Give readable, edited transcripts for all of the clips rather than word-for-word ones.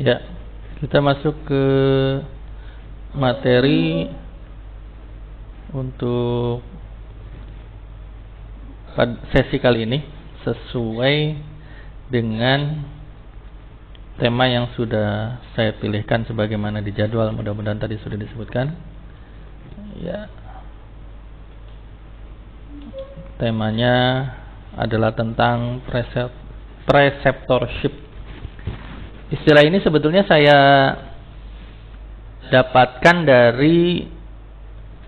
Ya, kita masuk ke materi untuk sesi kali ini sesuai dengan tema yang sudah saya pilihkan sebagaimana di jadwal, mudah-mudahan tadi sudah disebutkan. Ya. Temanya adalah tentang preceptorship. Istilah ini sebetulnya saya dapatkan dari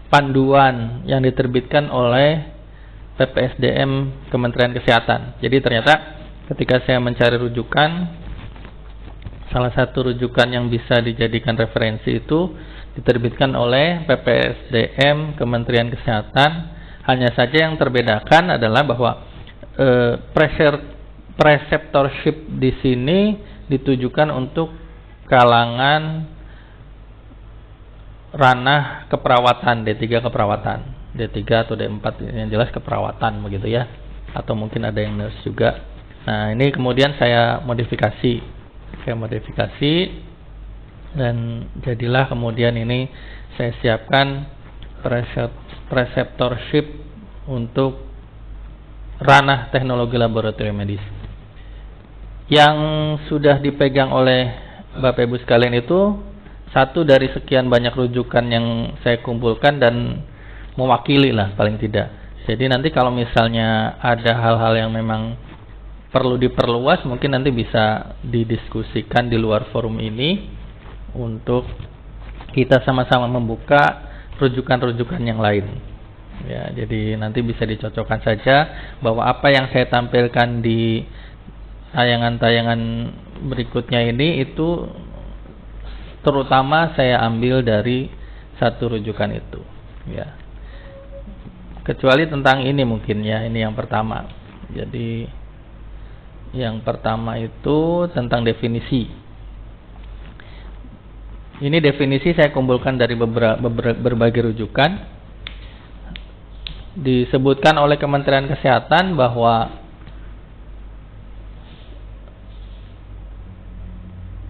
panduan yang diterbitkan oleh PPSDM Kementerian Kesehatan. Jadi ternyata ketika saya mencari rujukan, salah satu rujukan yang bisa dijadikan referensi itu diterbitkan oleh PPSDM Kementerian Kesehatan. Hanya saja yang terbedakan adalah bahwa preceptorship di sini ditujukan untuk kalangan ranah keperawatan, D3 keperawatan, D3 atau D4 yang jelas keperawatan begitu ya, atau mungkin ada yang nurse juga. Nah, ini kemudian saya modifikasi dan jadilah kemudian ini saya siapkan preceptorship untuk ranah teknologi laboratorium medis. Yang sudah dipegang oleh Bapak Ibu sekalian itu satu dari sekian banyak rujukan yang saya kumpulkan dan mewakili lah paling tidak. Jadi nanti kalau misalnya ada hal-hal yang memang perlu diperluas, mungkin nanti bisa didiskusikan di luar forum ini untuk kita sama-sama membuka rujukan-rujukan yang lain. Ya, jadi nanti bisa dicocokkan saja bahwa apa yang saya tampilkan di tayangan-tayangan berikutnya ini itu terutama saya ambil dari satu rujukan itu, ya. Kecuali tentang ini mungkin ya, ini yang pertama. Jadi yang pertama itu tentang definisi. Ini definisi saya kumpulkan dari berbagai rujukan. Disebutkan oleh Kementerian Kesehatan bahwa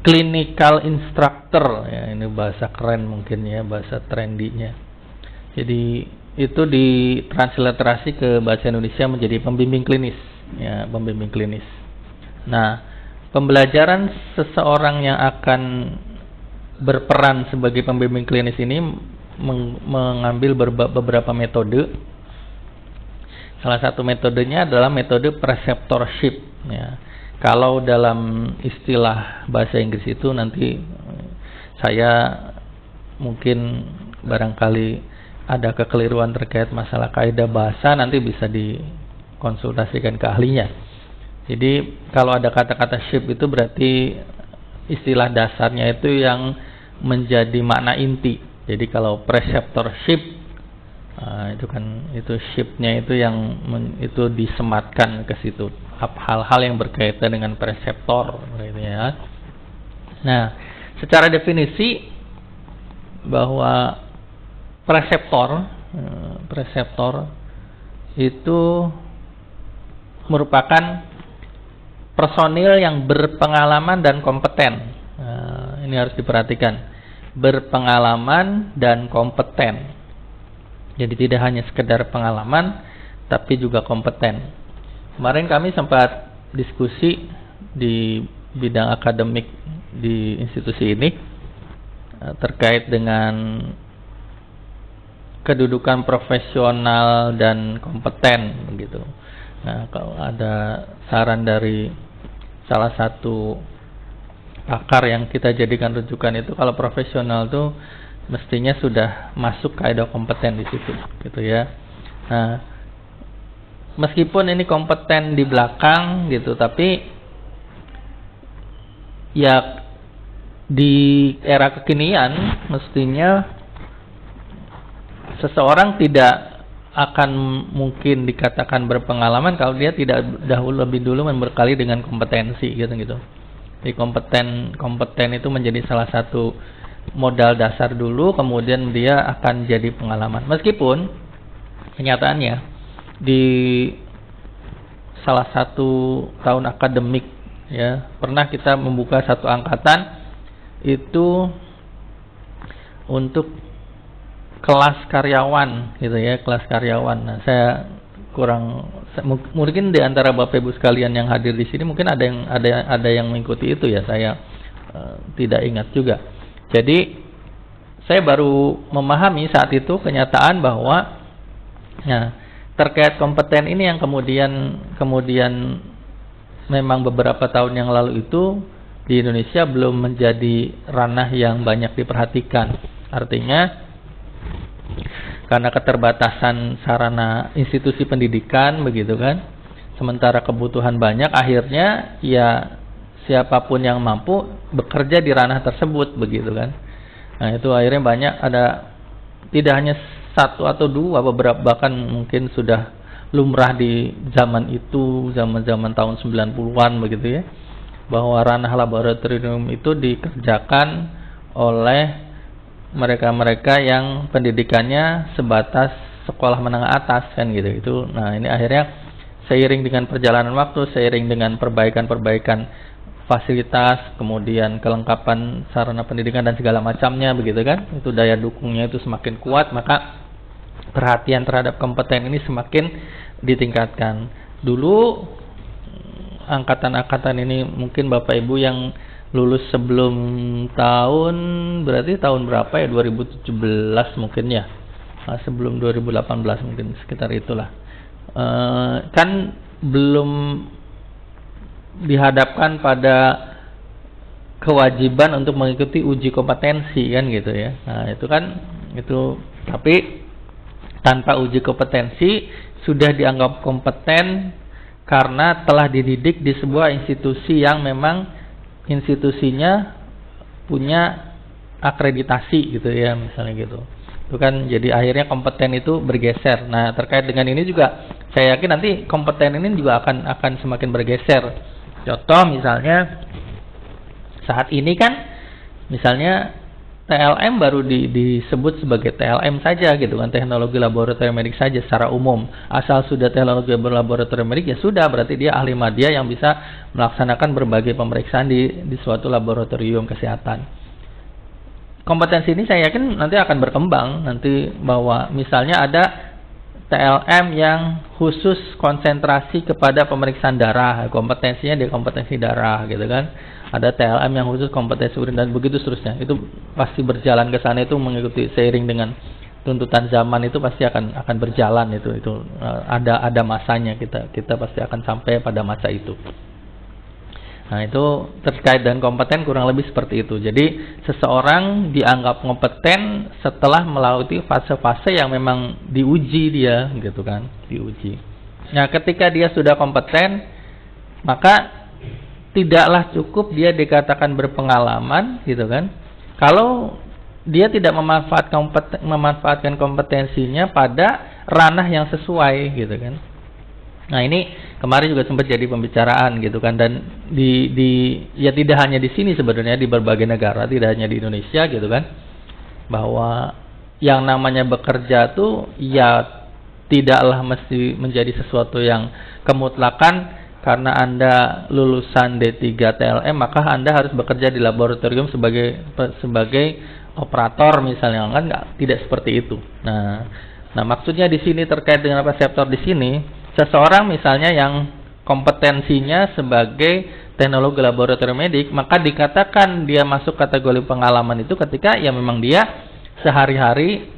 clinical instructor, ya ini bahasa keren mungkin ya, bahasa trendinya. Jadi itu ditransliterasi ke bahasa Indonesia menjadi pembimbing klinis, ya, pembimbing klinis. Nah, pembelajaran seseorang yang akan berperan sebagai pembimbing klinis ini mengambil beberapa metode. Salah satu metodenya adalah metode preceptorship, ya. Kalau dalam istilah bahasa Inggris itu nanti saya mungkin barangkali ada kekeliruan terkait masalah kaidah bahasa, nanti bisa dikonsultasikan ke ahlinya. Jadi kalau ada kata-kata ship itu berarti istilah dasarnya itu yang menjadi makna inti. Jadi kalau preceptorship itu shipnya itu yang itu disematkan ke situ, hal-hal yang berkaitan dengan preceptor gitu ya. Nah, secara definisi bahwa preceptor itu merupakan personil yang berpengalaman dan kompeten. Ini harus diperhatikan, berpengalaman dan kompeten. Jadi tidak hanya sekedar pengalaman, tapi juga kompeten. Kemarin kami sempat diskusi di bidang akademik di institusi ini terkait dengan kedudukan profesional dan kompeten begitu. Nah, kalau ada saran dari salah satu pakar yang kita jadikan rujukan itu, kalau profesional itu mestinya sudah masuk kaidah kompeten di situ, gitu ya. Nah, meskipun ini kompeten di belakang gitu, tapi ya di era kekinian mestinya seseorang tidak akan mungkin dikatakan berpengalaman kalau dia tidak lebih dulu membekali dengan kompetensi gitu. Jadi kompeten itu menjadi salah satu modal dasar dulu, kemudian dia akan jadi pengalaman. Meskipun kenyataannya di salah satu tahun akademik ya, pernah kita membuka satu angkatan itu untuk kelas karyawan gitu ya, kelas karyawan. Nah, saya mungkin di antara Bapak Ibu sekalian yang hadir di sini mungkin ada yang mengikuti itu ya, saya tidak ingat juga. Jadi saya baru memahami saat itu kenyataan bahwa terkait kompeten ini yang kemudian memang beberapa tahun yang lalu itu di Indonesia belum menjadi ranah yang banyak diperhatikan. Artinya karena keterbatasan sarana institusi pendidikan begitu kan, sementara kebutuhan banyak, akhirnya ya siapapun yang mampu bekerja di ranah tersebut begitu kan. Nah, itu akhirnya banyak, ada tidak hanya satu atau dua, beberapa bahkan mungkin sudah lumrah di zaman itu, zaman tahun 90-an begitu ya, bahwa ranah laboratorium itu dikerjakan oleh mereka-mereka yang pendidikannya sebatas sekolah menengah atas kan gitu. Itu nah, ini akhirnya seiring dengan perjalanan waktu, seiring dengan perbaikan fasilitas, kemudian kelengkapan sarana pendidikan dan segala macamnya begitu kan, itu daya dukungnya itu semakin kuat, maka perhatian terhadap kompeten ini semakin ditingkatkan. Dulu angkatan-angkatan ini mungkin Bapak Ibu yang lulus sebelum berarti tahun berapa ya, 2017 mungkin ya, sebelum 2018 mungkin, sekitar itulah, kan belum dihadapkan pada kewajiban untuk mengikuti uji kompetensi kan gitu ya. Nah itu tapi tanpa uji kompetensi sudah dianggap kompeten karena telah dididik di sebuah institusi yang memang institusinya punya akreditasi gitu ya, misalnya gitu. Itu kan jadi akhirnya kompeten itu bergeser. Nah, terkait dengan ini juga saya yakin nanti kompeten ini juga akan semakin bergeser. Contoh misalnya saat ini kan misalnya TLM baru disebut sebagai TLM saja gitu kan, teknologi laboratorium medik saja secara umum. Asal sudah teknologi laboratorium medik ya sudah, berarti dia ahli madya yang bisa melaksanakan berbagai pemeriksaan di suatu laboratorium kesehatan. Kompetensi ini saya yakin nanti akan berkembang nanti, bahwa misalnya ada TLM yang khusus konsentrasi kepada pemeriksaan darah, kompetensinya di kompetensi darah gitu kan. Ada TLM yang khusus kompetensi urin dan begitu seterusnya. Itu pasti berjalan ke sana, itu mengikuti seiring dengan tuntutan zaman, itu pasti akan berjalan itu ada masanya, kita pasti akan sampai pada masa itu. Nah, itu terkait dengan kompeten kurang lebih seperti itu. Jadi seseorang dianggap kompeten setelah melalui fase-fase yang memang diuji dia gitu kan, diuji. Nah, ketika dia sudah kompeten, maka tidaklah cukup dia dikatakan berpengalaman gitu kan, kalau dia tidak memanfaatkan kompetensinya pada ranah yang sesuai gitu kan. Nah, ini kemarin juga sempat jadi pembicaraan gitu kan, dan ya tidak hanya di sini sebenarnya, di berbagai negara, tidak hanya di Indonesia gitu kan, bahwa yang namanya bekerja tuh ya tidaklah mesti menjadi sesuatu yang kemutlakan. Karena Anda lulusan D3 TLM, maka Anda harus bekerja di laboratorium sebagai operator misalnya, kan tidak seperti itu. Nah, maksudnya di sini terkait dengan reseptor di sini, seseorang misalnya yang kompetensinya sebagai teknologi laboratorium medik, maka dikatakan dia masuk kategori pengalaman itu ketika ya memang dia sehari-hari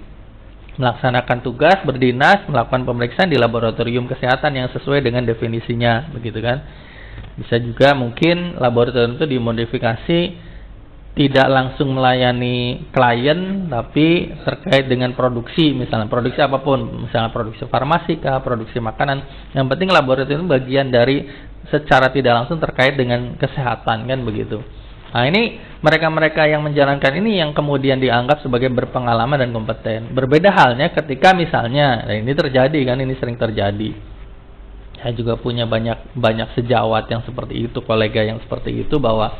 melaksanakan tugas, berdinas, melakukan pemeriksaan di laboratorium kesehatan yang sesuai dengan definisinya, begitu kan. Bisa juga mungkin laboratorium itu dimodifikasi tidak langsung melayani klien, tapi terkait dengan produksi, misalnya produksi apapun, misalnya produksi farmasi kah, produksi makanan. Yang penting laboratorium itu bagian dari secara tidak langsung terkait dengan kesehatan kan begitu. Nah, ini mereka-mereka yang menjalankan ini yang kemudian dianggap sebagai berpengalaman dan kompeten. Berbeda halnya ketika misalnya, nah ini terjadi kan, ini sering terjadi. Saya juga punya banyak sejawat yang seperti itu, kolega yang seperti itu, bahwa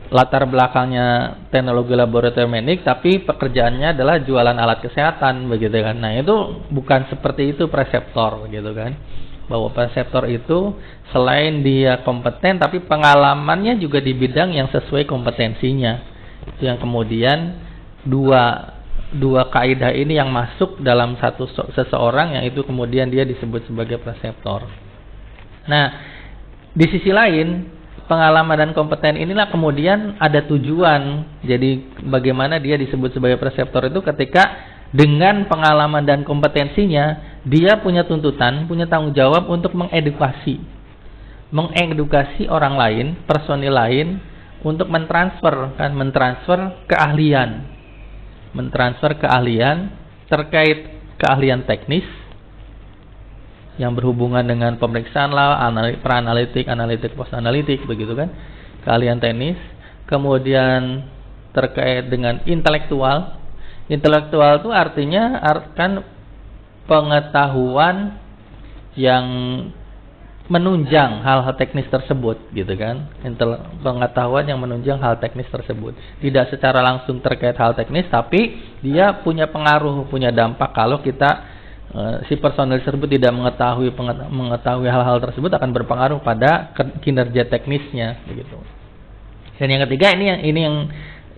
latar belakangnya teknologi laboratorium medik, tapi pekerjaannya adalah jualan alat kesehatan begitu kan. Nah, itu bukan seperti itu preseptor begitu kan. Bahwa preseptor itu selain dia kompeten, tapi pengalamannya juga di bidang yang sesuai kompetensinya. Yang kemudian dua kaidah ini yang masuk dalam satu seseorang, yang itu kemudian dia disebut sebagai preseptor. Nah, di sisi lain, pengalaman dan kompeten inilah kemudian ada tujuan. Jadi bagaimana dia disebut sebagai preseptor itu ketika dengan pengalaman dan kompetensinya dia punya tuntutan, punya tanggung jawab untuk mengedukasi orang lain, personil lain, untuk mentransfer keahlian terkait keahlian teknis yang berhubungan dengan pemeriksaan lah, pra-analitik, analitik, post-analitik, begitu kan, keahlian teknis. Kemudian terkait dengan intelektual itu artinya kan pengetahuan yang menunjang hal-hal teknis tersebut, gitu kan, pengetahuan yang menunjang hal teknis tersebut, tidak secara langsung terkait hal teknis, tapi dia punya pengaruh, punya dampak. Kalau kita si personel tersebut tidak mengetahui hal-hal tersebut, akan berpengaruh pada kinerja teknisnya, begitu. Dan yang ketiga, ini yang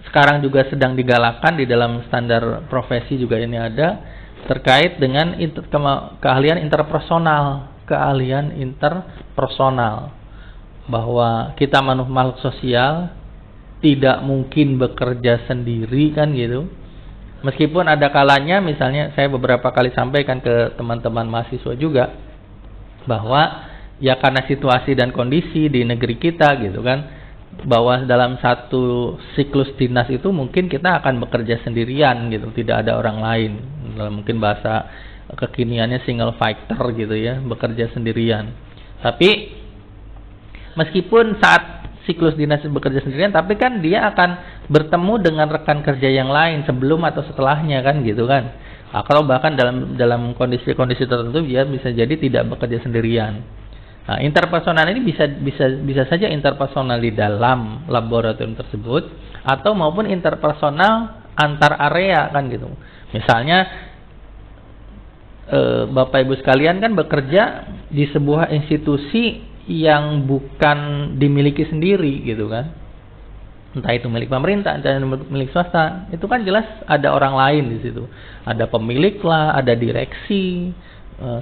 sekarang juga sedang digalakkan di dalam standar profesi juga, ini ada terkait dengan keahlian interpersonal, bahwa kita makhluk sosial tidak mungkin bekerja sendiri, kan gitu. Meskipun ada kalanya, misalnya saya beberapa kali sampaikan ke teman-teman mahasiswa juga, bahwa ya karena situasi dan kondisi di negeri kita, gitu kan, bahwa dalam satu siklus dinas itu mungkin kita akan bekerja sendirian, gitu, tidak ada orang lain. Mungkin bahasa kekiniannya single fighter, gitu ya, bekerja sendirian. Tapi meskipun saat siklus dinas bekerja sendirian, tapi kan dia akan bertemu dengan rekan kerja yang lain sebelum atau setelahnya, kan gitu kan. Kalau bahkan dalam kondisi-kondisi tertentu dia bisa jadi tidak bekerja sendirian. Nah, interpersonal ini bisa saja interpersonal di dalam laboratorium tersebut, atau maupun interpersonal antar area, kan gitu. Misalnya Bapak Ibu sekalian kan bekerja di sebuah institusi yang bukan dimiliki sendiri, gitu kan, entah itu milik pemerintah, entah itu milik swasta, itu kan jelas ada orang lain di situ, ada pemilik lah, ada direksi,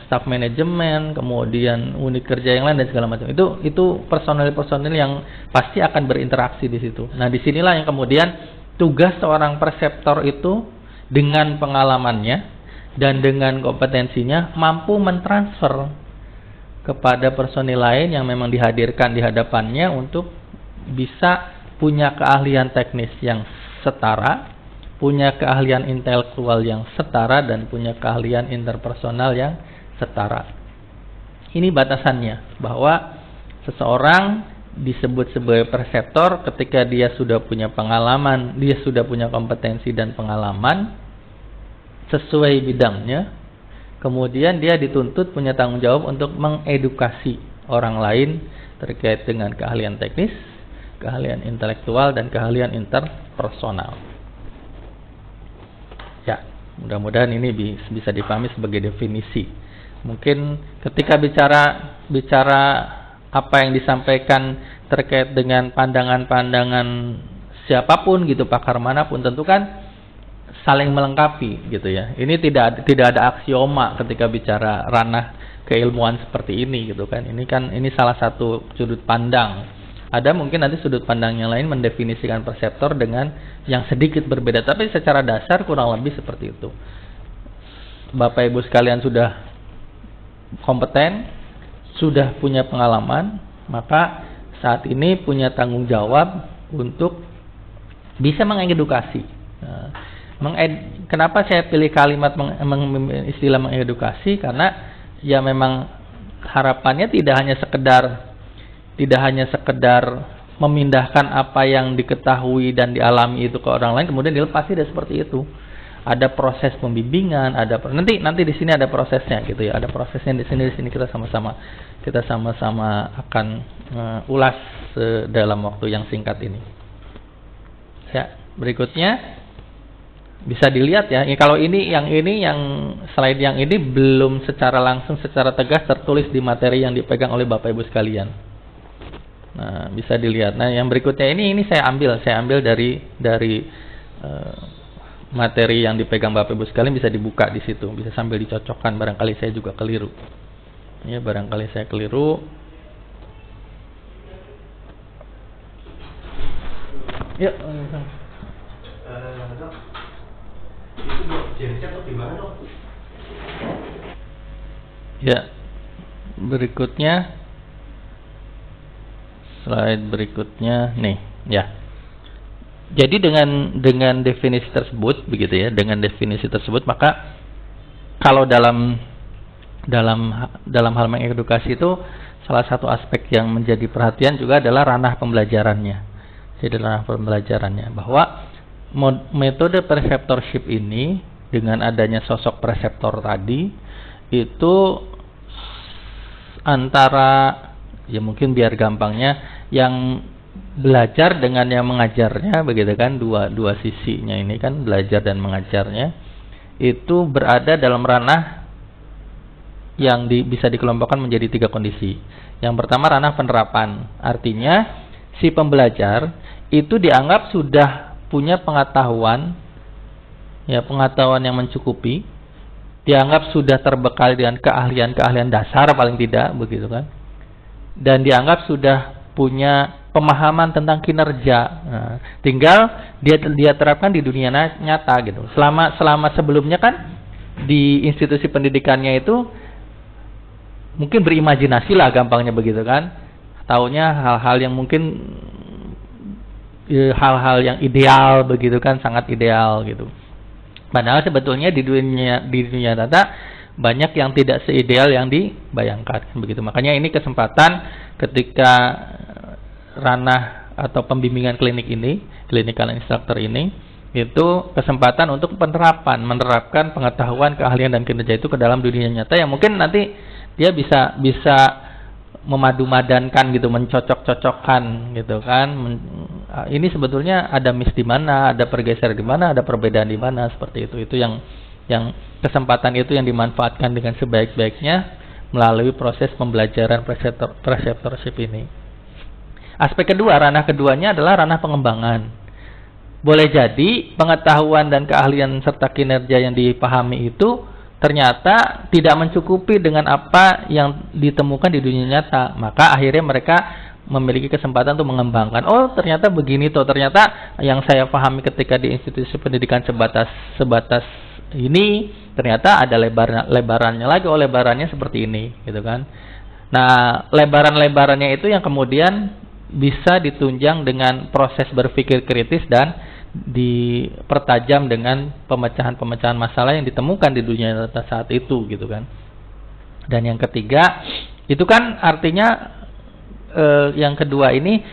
staff manajemen, kemudian unit kerja yang lain dan segala macam. Itu personil yang pasti akan berinteraksi di situ. Nah, disinilah yang kemudian tugas seorang preseptor itu dengan pengalamannya dan dengan kompetensinya mampu mentransfer kepada personil lain yang memang dihadirkan di hadapannya untuk bisa punya keahlian teknis yang setara, punya keahlian intelektual yang setara, dan punya keahlian interpersonal yang setara. Ini batasannya, bahwa seseorang disebut sebagai preseptor ketika dia sudah punya pengalaman, dia sudah punya kompetensi dan pengalaman sesuai bidangnya. Kemudian dia dituntut punya tanggung jawab untuk mengedukasi orang lain terkait dengan keahlian teknis, keahlian intelektual, dan keahlian interpersonal. Ya, mudah-mudahan ini bisa dipahami sebagai definisi. Mungkin ketika bicara apa yang disampaikan terkait dengan pandangan-pandangan siapapun gitu, pakar manapun, tentu kan saling melengkapi, gitu ya. Ini tidak ada aksioma ketika bicara ranah keilmuan seperti ini, gitu kan. Ini salah satu sudut pandang. Ada mungkin nanti sudut pandang yang lain mendefinisikan perseptor dengan yang sedikit berbeda, tapi secara dasar kurang lebih seperti itu. Bapak Ibu sekalian sudah kompeten, sudah punya pengalaman, maka saat ini punya tanggung jawab untuk bisa mengedukasi. Kenapa saya pilih kalimat istilah mengedukasi? Karena ya memang harapannya tidak hanya sekedar memindahkan apa yang diketahui dan dialami itu ke orang lain kemudian dilepas, tidak seperti itu. Ada proses pembimbingan, nanti di sini ada prosesnya, gitu ya. Ada prosesnya di sini kita sama-sama akan ulas dalam waktu yang singkat ini. Ya, berikutnya bisa dilihat ya. Kalau yang slide yang ini belum secara langsung, secara tegas tertulis di materi yang dipegang oleh Bapak Ibu sekalian. Nah, bisa dilihat. Nah, yang berikutnya ini saya ambil dari materi yang dipegang Bapak Ibu sekalian, bisa dibuka di situ, bisa sambil dicocokkan. Barangkali saya juga keliru. Ya, barangkali saya keliru. Ya, Dok, itu buat jenisnya tuh di mana, Dok? Ya, berikutnya slide berikutnya nih, ya. Jadi dengan definisi tersebut, begitu ya, dengan definisi tersebut, maka kalau dalam hal mengedukasi itu salah satu aspek yang menjadi perhatian juga adalah ranah pembelajarannya. Jadi ranah pembelajarannya, bahwa metode preceptorship ini dengan adanya sosok preseptor tadi itu antara, ya mungkin biar gampangnya, yang belajar dengan yang mengajarnya, begitu kan, dua sisinya ini kan, belajar dan mengajarnya itu berada dalam ranah yang bisa dikelompokkan menjadi 3 kondisi. Yang pertama ranah penerapan, artinya si pembelajar itu dianggap sudah punya pengetahuan, ya pengetahuan yang mencukupi, dianggap sudah terbekal dengan keahlian dasar paling tidak, begitu kan, dan dianggap sudah punya pemahaman tentang kinerja. Nah, tinggal dia terapkan di dunia nyata gitu. Selama sebelumnya kan di institusi pendidikannya itu mungkin berimajinasi lah, gampangnya begitu kan, taunya hal-hal yang mungkin hal-hal yang ideal, begitu kan, sangat ideal gitu. Padahal sebetulnya di dunia nyata banyak yang tidak seideal yang dibayangkan, begitu. Makanya ini kesempatan ketika ranah atau pembimbingan klinik ini, clinical instructor ini, itu kesempatan untuk menerapkan pengetahuan, keahlian dan kinerja itu ke dalam dunia nyata yang mungkin nanti dia bisa memadu-madankan gitu, mencocok-cocokkan gitu kan. Ini sebetulnya ada miss di mana, ada pergeseran di mana, ada perbedaan di mana, seperti itu. Itu yang kesempatan itu yang dimanfaatkan dengan sebaik-baiknya melalui proses pembelajaran preceptorship ini. Aspek kedua, ranah keduanya adalah ranah pengembangan. Boleh jadi pengetahuan dan keahlian serta kinerja yang dipahami itu ternyata tidak mencukupi dengan apa yang ditemukan di dunia nyata. Maka akhirnya mereka memiliki kesempatan untuk mengembangkan. Oh, ternyata begini toh. Ternyata yang saya pahami ketika di institusi pendidikan sebatas ini, ternyata ada lebarannya lagi. Oh, lebarannya seperti ini, gitu kan. Nah, lebarannya itu yang kemudian bisa ditunjang dengan proses berpikir kritis dan dipertajam dengan pemecahan-pemecahan masalah yang ditemukan di dunia nyata saat itu, gitu kan. Dan yang ketiga itu kan artinya yang kedua ini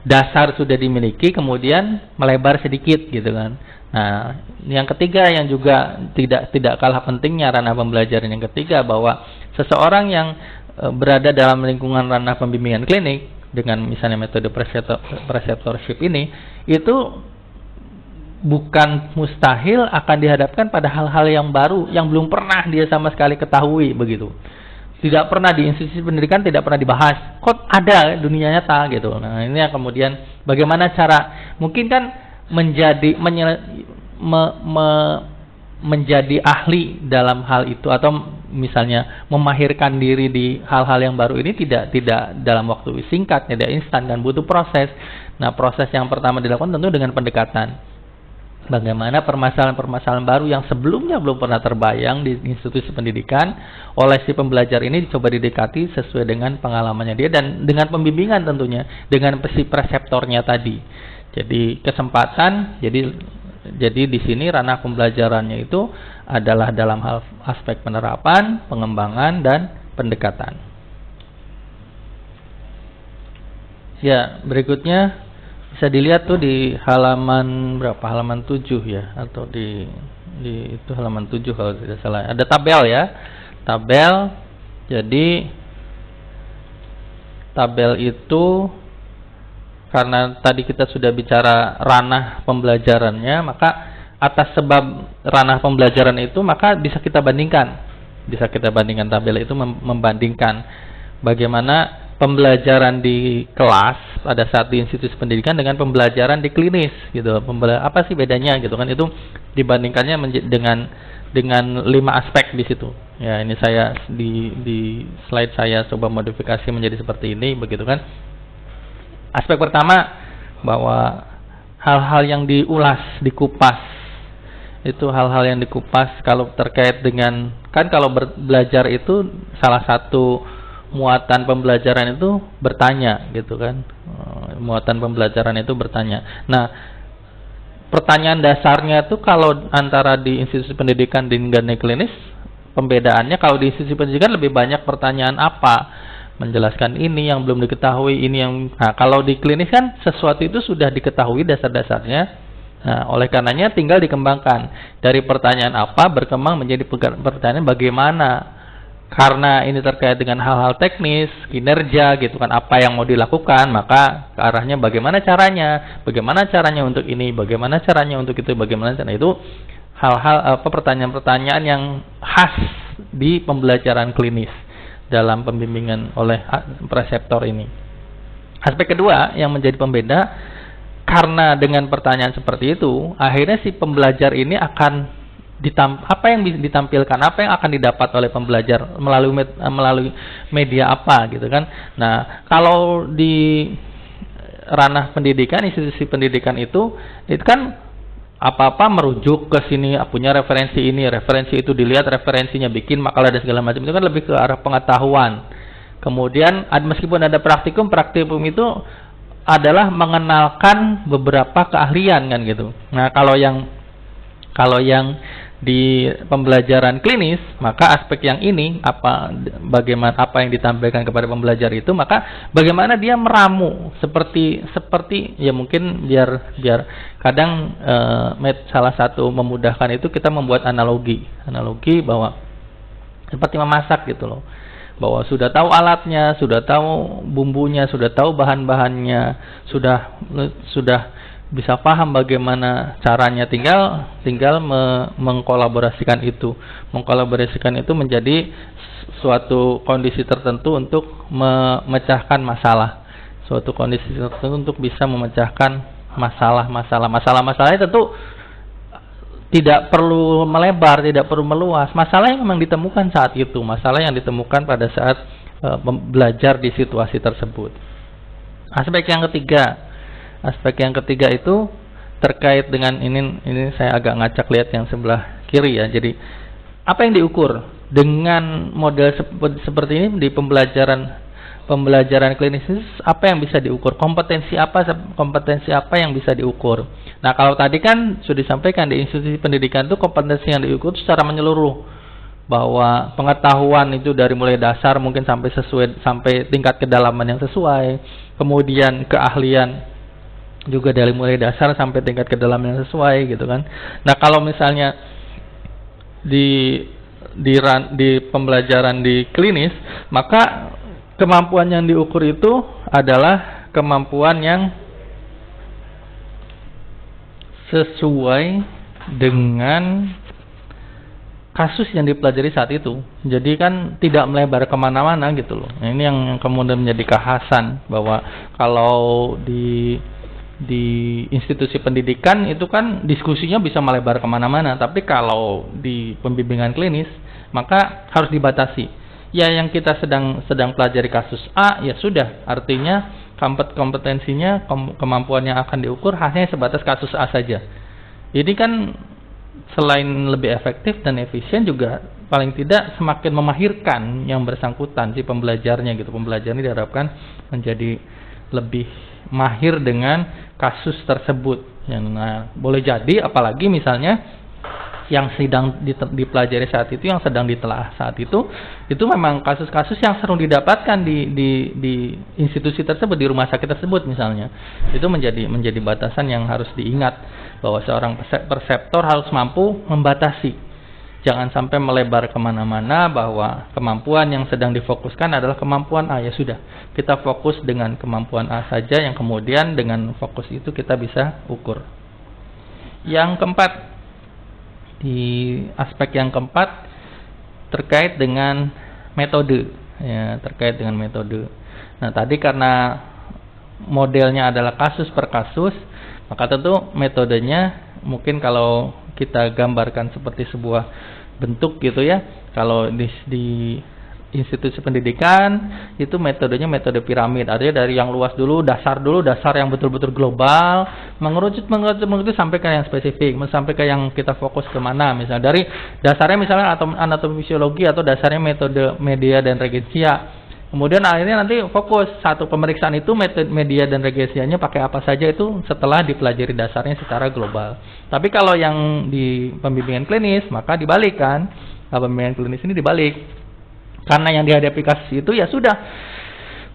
dasar sudah dimiliki, kemudian melebar sedikit, gitu kan. Nah, yang ketiga yang juga tidak kalah pentingnya ranah pembelajaran yang ketiga, bahwa seseorang yang berada dalam lingkungan ranah pembimbingan klinik dengan misalnya metode preceptorship ini, itu bukan mustahil akan dihadapkan pada hal-hal yang baru yang belum pernah dia sama sekali ketahui, begitu. Tidak pernah di institusi pendidikan, tidak pernah dibahas. Kok ada dunia nyata, gitu. Nah, ini yang kemudian bagaimana cara mungkin kan menjadi ahli dalam hal itu, atau misalnya memahirkan diri di hal-hal yang baru ini tidak dalam waktu singkat, tidak instan, dan butuh proses. Nah, proses yang pertama dilakukan tentu dengan pendekatan. Bagaimana permasalahan-permasalahan baru yang sebelumnya belum pernah terbayang di institusi pendidikan oleh si pembelajar ini dicoba didekati sesuai dengan pengalamannya dia dan dengan pembimbingan tentunya dengan si preseptornya tadi. Jadi kesempatan, jadi di sini ranah pembelajarannya itu adalah dalam hal aspek penerapan, pengembangan dan pendekatan. Ya, berikutnya bisa dilihat tuh di halaman berapa? Halaman 7 ya, atau di itu halaman 7 kalau tidak salah. Ada tabel ya. Tabel. Jadi tabel itu karena tadi kita sudah bicara ranah pembelajarannya, maka atas sebab ranah pembelajaran itu maka bisa kita bandingkan. Bisa kita bandingkan tabel itu membandingkan bagaimana pembelajaran di kelas pada saat di institusi pendidikan dengan pembelajaran di klinis gitu. Apa sih bedanya gitu kan? Itu dibandingkannya dengan 5 aspek di situ. Ya, ini saya di slide saya coba modifikasi menjadi seperti ini begitu kan. Aspek pertama bahwa hal-hal yang diulas, dikupas. Itu hal-hal yang dikupas kalau terkait dengan, kan kalau belajar itu salah satu muatan pembelajaran itu bertanya gitu kan. Muatan pembelajaran itu bertanya. Nah, pertanyaan dasarnya itu kalau antara di institusi pendidikan dan di klinis, pembedaannya kalau di institusi pendidikan lebih banyak pertanyaan apa, menjelaskan ini yang belum diketahui, ini yang, nah kalau di klinis kan sesuatu itu sudah diketahui dasar-dasarnya. Nah, oleh karenanya tinggal dikembangkan dari pertanyaan apa berkembang menjadi pertanyaan bagaimana. Karena ini terkait dengan hal-hal teknis, kinerja gitu kan, apa yang mau dilakukan, maka ke arahnya bagaimana caranya untuk ini, bagaimana caranya untuk itu, bagaimana caranya itu, hal-hal pertanyaan-pertanyaan yang khas di pembelajaran klinis dalam pembimbingan oleh preseptor ini. Aspek kedua yang menjadi pembeda, karena dengan pertanyaan seperti itu, akhirnya si pembelajar ini akan apa yang bisa ditampilkan, apa yang akan didapat oleh pembelajar melalui media apa gitu kan. Nah, kalau di ranah pendidikan, institusi pendidikan itu kan apa-apa merujuk ke sini, punya referensi ini, referensi itu dilihat referensinya, bikin makalah dan segala macam, itu kan lebih ke arah pengetahuan. Kemudian meskipun ada praktikum itu adalah mengenalkan beberapa keahlian kan gitu. Nah, kalau yang di pembelajaran klinis, maka aspek yang ini bagaimana apa yang ditampilkan kepada pembelajar itu, maka bagaimana dia meramu seperti ya mungkin biar kadang salah satu memudahkan itu kita membuat analogi bahwa seperti memasak gitu loh, bahwa sudah tahu alatnya, sudah tahu bumbunya, sudah tahu bahan-bahannya, sudah bisa paham bagaimana caranya, tinggal mengkolaborasikan itu menjadi suatu kondisi tertentu untuk memecahkan masalah, suatu kondisi tertentu untuk bisa memecahkan masalah-masalahnya. Tentu tidak perlu melebar, tidak perlu meluas. Masalah yang memang ditemukan saat itu, masalah yang ditemukan pada saat belajar di situasi tersebut. Aspek yang ketiga itu terkait dengan ini saya agak ngacak lihat yang sebelah kiri ya. Jadi apa yang diukur dengan model seperti ini di pembelajaran klinis, apa yang bisa diukur, kompetensi apa yang bisa diukur. Nah, kalau tadi kan sudah disampaikan di institusi pendidikan itu kompetensi yang diukur secara menyeluruh, bahwa pengetahuan itu dari mulai dasar mungkin sampai tingkat kedalaman yang sesuai, kemudian keahlian juga dari mulai dasar sampai tingkat kedalaman yang sesuai gitu kan. Nah, kalau misalnya di pembelajaran di klinis, maka kemampuan yang diukur itu adalah kemampuan yang sesuai dengan kasus yang dipelajari saat itu. Jadi kan tidak melebar kemana-mana gitu loh. Nah, ini yang kemudian menjadi kekhasan, bahwa kalau di institusi pendidikan itu kan diskusinya bisa melebar kemana-mana, tapi kalau di pembimbingan klinis maka harus dibatasi. Ya, yang kita sedang pelajari kasus A, ya sudah, artinya kompetensinya, kemampuan yang akan diukur hanya sebatas kasus A saja. Ini kan selain lebih efektif dan efisien, juga paling tidak semakin memahirkan yang bersangkutan, si pembelajarnya gitu. Pembelajar ini diharapkan menjadi lebih mahir dengan kasus tersebut. Nah, boleh jadi apalagi misalnya yang sedang dipelajari saat itu, yang sedang ditelaah saat itu memang kasus-kasus yang sering didapatkan di institusi tersebut, di rumah sakit tersebut misalnya. Itu menjadi batasan yang harus diingat, bahwa seorang perseptor harus mampu membatasi. Jangan sampai melebar kemana-mana, bahwa kemampuan yang sedang difokuskan adalah kemampuan A, ya sudah, kita fokus dengan kemampuan A saja, yang kemudian dengan fokus itu kita bisa ukur. Yang keempat, di aspek yang keempat terkait dengan metode, ya, terkait dengan metode. Nah, tadi karena modelnya adalah kasus per kasus, maka tentu metodenya mungkin kalau kita gambarkan seperti sebuah bentuk gitu ya. Kalau di institusi pendidikan itu metodenya metode piramid. Artinya dari yang luas dulu, dasar yang betul-betul global, mengerucut sampai ke yang spesifik, sampai ke yang kita fokus kemana. Misalnya dari dasarnya misalnya anatomi fisiologi atau dasarnya metode media dan regensia. Kemudian akhirnya nanti fokus satu pemeriksaan itu metode media dan regensianya pakai apa saja itu setelah dipelajari dasarnya secara global. Tapi kalau yang di pembimbingan klinis maka dibalik kan. Pembimbingan klinis ini dibalik. Karena yang dihadapi kasus itu ya sudah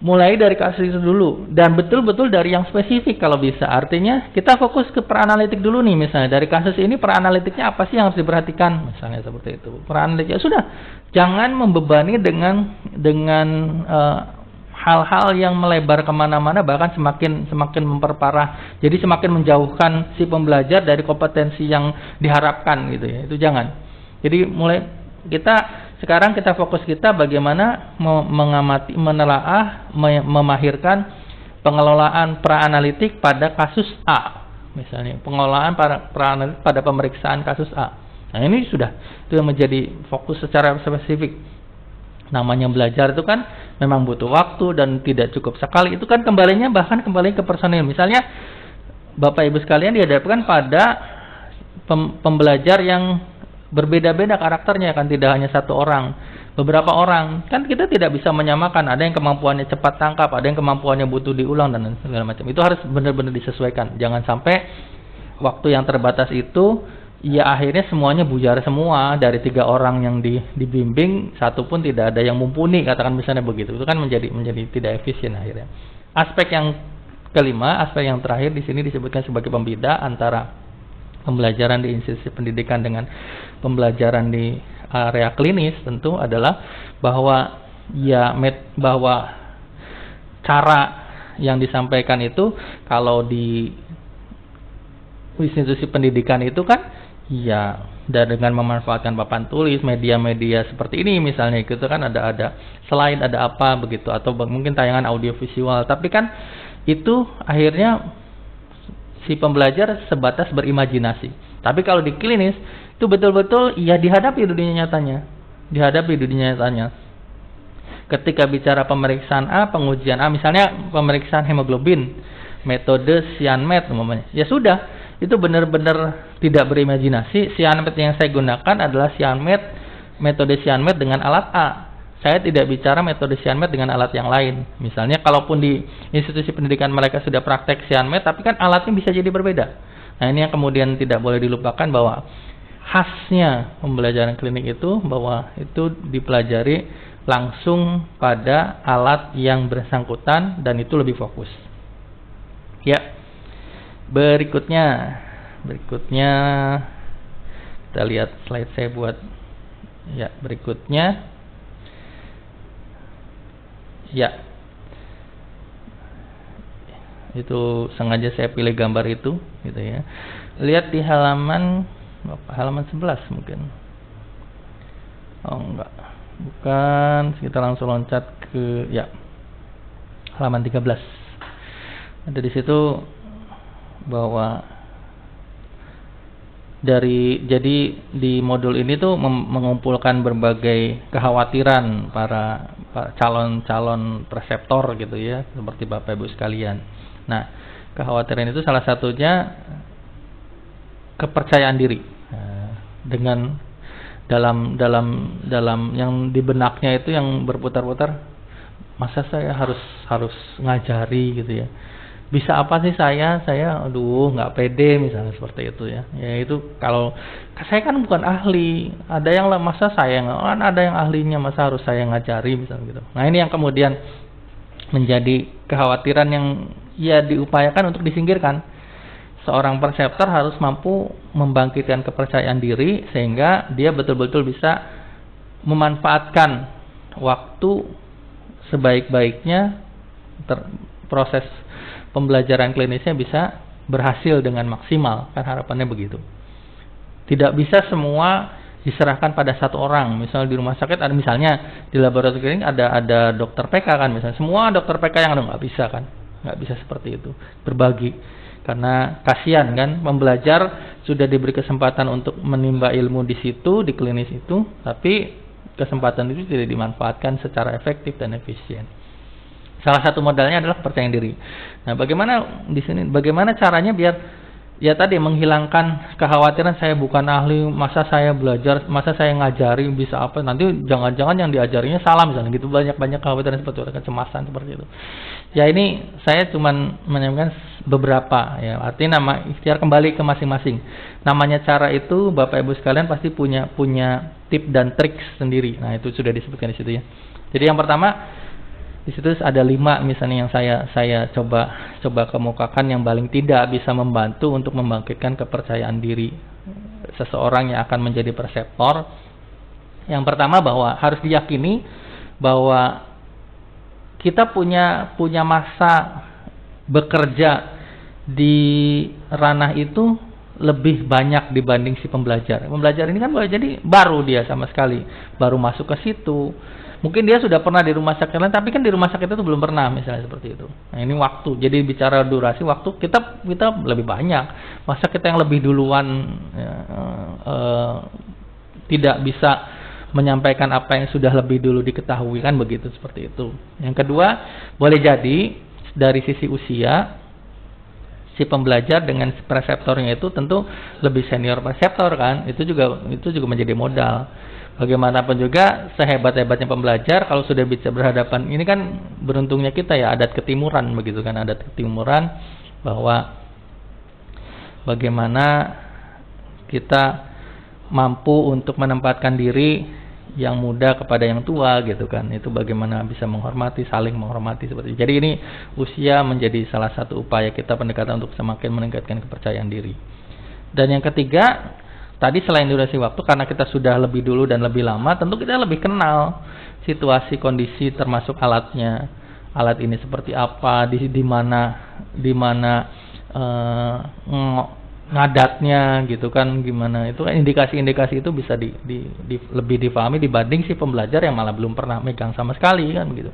mulai dari kasus itu dulu dan betul-betul dari yang spesifik kalau bisa. Artinya kita fokus ke peranalitik dulu nih, misalnya dari kasus ini peranalitiknya apa sih yang harus diperhatikan, misalnya seperti itu. Peranalitiknya sudah, jangan membebani dengan hal-hal yang melebar kemana-mana, bahkan semakin memperparah. Jadi semakin menjauhkan si pembelajar dari kompetensi yang diharapkan gitu ya. Itu jangan. Jadi sekarang kita fokus bagaimana mengamati, menelaah, memahirkan pengelolaan praanalitik pada kasus A. Misalnya pengelolaan praanalitik pada pemeriksaan kasus A. Nah, ini itu yang menjadi fokus secara spesifik. Namanya belajar itu kan memang butuh waktu dan tidak cukup sekali. Itu kan kembali ke personil. Misalnya Bapak Ibu sekalian dihadapkan pada pembelajar yang berbeda-beda karakternya, kan tidak hanya satu orang, beberapa orang. Kan kita tidak bisa menyamakan, ada yang kemampuannya cepat tangkap, ada yang kemampuannya butuh diulang dan segala macam. Itu harus benar-benar disesuaikan. Jangan sampai waktu yang terbatas itu ya akhirnya semuanya bujar semua. Dari 3 orang yang dibimbing, satu pun tidak ada yang mumpuni, katakan misalnya begitu. Itu kan menjadi tidak efisien akhirnya. Aspek yang kelima, aspek yang terakhir di sini disebutkan sebagai pembeda antara pembelajaran di institusi pendidikan dengan pembelajaran di area klinis tentu adalah bahwa cara yang disampaikan itu kalau di institusi pendidikan itu kan ya dengan memanfaatkan papan tulis, media-media seperti ini misalnya, itu kan ada slide, ada apa begitu, atau mungkin tayangan audiovisual. Tapi kan itu akhirnya si pembelajar sebatas berimajinasi. Tapi kalau di klinis itu betul-betul ya dihadapi dunia nyatanya. Ketika bicara pemeriksaan A, pengujian A, misalnya pemeriksaan hemoglobin, metode cyanmed umpamanya. Ya sudah, itu benar-benar tidak berimajinasi. Cyanmed yang saya gunakan adalah metode cyanmed dengan alat A. Saya tidak bicara metode cyanmed dengan alat yang lain. Misalnya kalaupun di institusi pendidikan mereka sudah praktek cyanmed, tapi kan alatnya bisa jadi berbeda. Nah, ini yang kemudian tidak boleh dilupakan, bahwa khasnya pembelajaran klinik itu bahwa itu dipelajari langsung pada alat yang bersangkutan dan itu lebih fokus. Ya. Berikutnya kita lihat slide saya buat. Ya, berikutnya. Ya, itu sengaja saya pilih gambar itu, gitu ya. Lihat di halaman 11 mungkin. Oh enggak, bukan. Kita langsung loncat ke halaman 13. Ada di situ bahwa jadi di modul ini tuh mengumpulkan berbagai kekhawatiran para calon preseptor gitu ya, seperti Bapak Ibu sekalian. Nah, kekhawatiran itu salah satunya kepercayaan diri. Dengan dalam yang di benaknya itu yang berputar-putar, masa saya harus ngajari gitu ya. Bisa apa sih saya nggak pede misalnya seperti itu ya. Ya itu kalau saya kan bukan ahli, ada yang ada yang ahlinya, masa harus saya ngajari misalnya gitu. Nah, ini yang kemudian menjadi kekhawatiran yang ya diupayakan untuk disingkirkan. Seorang preseptor harus mampu membangkitkan kepercayaan diri sehingga dia betul-betul bisa memanfaatkan waktu sebaik-baiknya, proses pembelajaran klinisnya bisa berhasil dengan maksimal, kan harapannya begitu. Tidak bisa semua diserahkan pada satu orang. Misalnya di rumah sakit ada, misalnya di laboratorium ada dokter PK kan, misalnya semua dokter PK yang ada, nggak bisa kan, nggak bisa seperti itu berbagi, karena kasihan kan, pembelajar sudah diberi kesempatan untuk menimba ilmu di situ, di klinis itu, tapi kesempatan itu tidak dimanfaatkan secara efektif dan efisien. Salah satu modalnya adalah kepercayaan diri. Nah, bagaimana di sini? Bagaimana caranya biar ya tadi menghilangkan kekhawatiran saya bukan ahli, masa saya belajar, masa saya ngajari bisa apa? Nanti jangan-jangan yang diajarinya salah misalnya gitu. Banyak kekhawatiran seperti itu, kecemasan seperti itu. Ya ini saya cuman menyampaikan beberapa ya. Artinya nama ikhtiar kembali ke masing-masing. Namanya cara itu Bapak Ibu sekalian pasti punya tip dan trik sendiri. Nah, itu sudah disebutkan di situ ya. Jadi yang pertama di situ ada 5 misalnya yang saya coba kemukakan yang paling tidak bisa membantu untuk membangkitkan kepercayaan diri seseorang yang akan menjadi perseptor. Yang pertama bahwa harus diyakini bahwa kita punya masa bekerja di ranah itu lebih banyak dibanding si pembelajar. Pembelajar ini kan boleh jadi baru dia sama sekali, baru masuk ke situ. Mungkin dia sudah pernah di rumah sakit lain, tapi kan di rumah sakit itu belum pernah, misalnya seperti itu. Nah, ini waktu. Jadi bicara durasi waktu, kita lebih banyak. Masa kita yang lebih duluan tidak bisa menyampaikan apa yang sudah lebih dulu diketahui, kan begitu, seperti itu. Yang kedua, boleh jadi dari sisi usia si pembelajar dengan preseptornya itu tentu lebih senior preseptor kan, itu juga menjadi modal. Bagaimanapun juga sehebat-hebatnya pembelajar kalau sudah bisa berhadapan, ini kan beruntungnya kita ya, adat ketimuran begitu kan, adat ketimuran bahwa bagaimana kita mampu untuk menempatkan diri yang muda kepada yang tua gitu kan, itu bagaimana bisa menghormati, saling menghormati seperti itu. Jadi ini usia menjadi salah satu upaya kita pendekatan untuk semakin meningkatkan kepercayaan diri. Dan yang ketiga tadi selain durasi waktu, karena kita sudah lebih dulu dan lebih lama, tentu kita lebih kenal situasi kondisi termasuk alatnya, alat ini seperti apa, di mana ngadatnya gitu kan, gimana itu kan, indikasi-indikasi itu bisa lebih difahami dibanding si pembelajar yang malah belum pernah megang sama sekali kan begitu.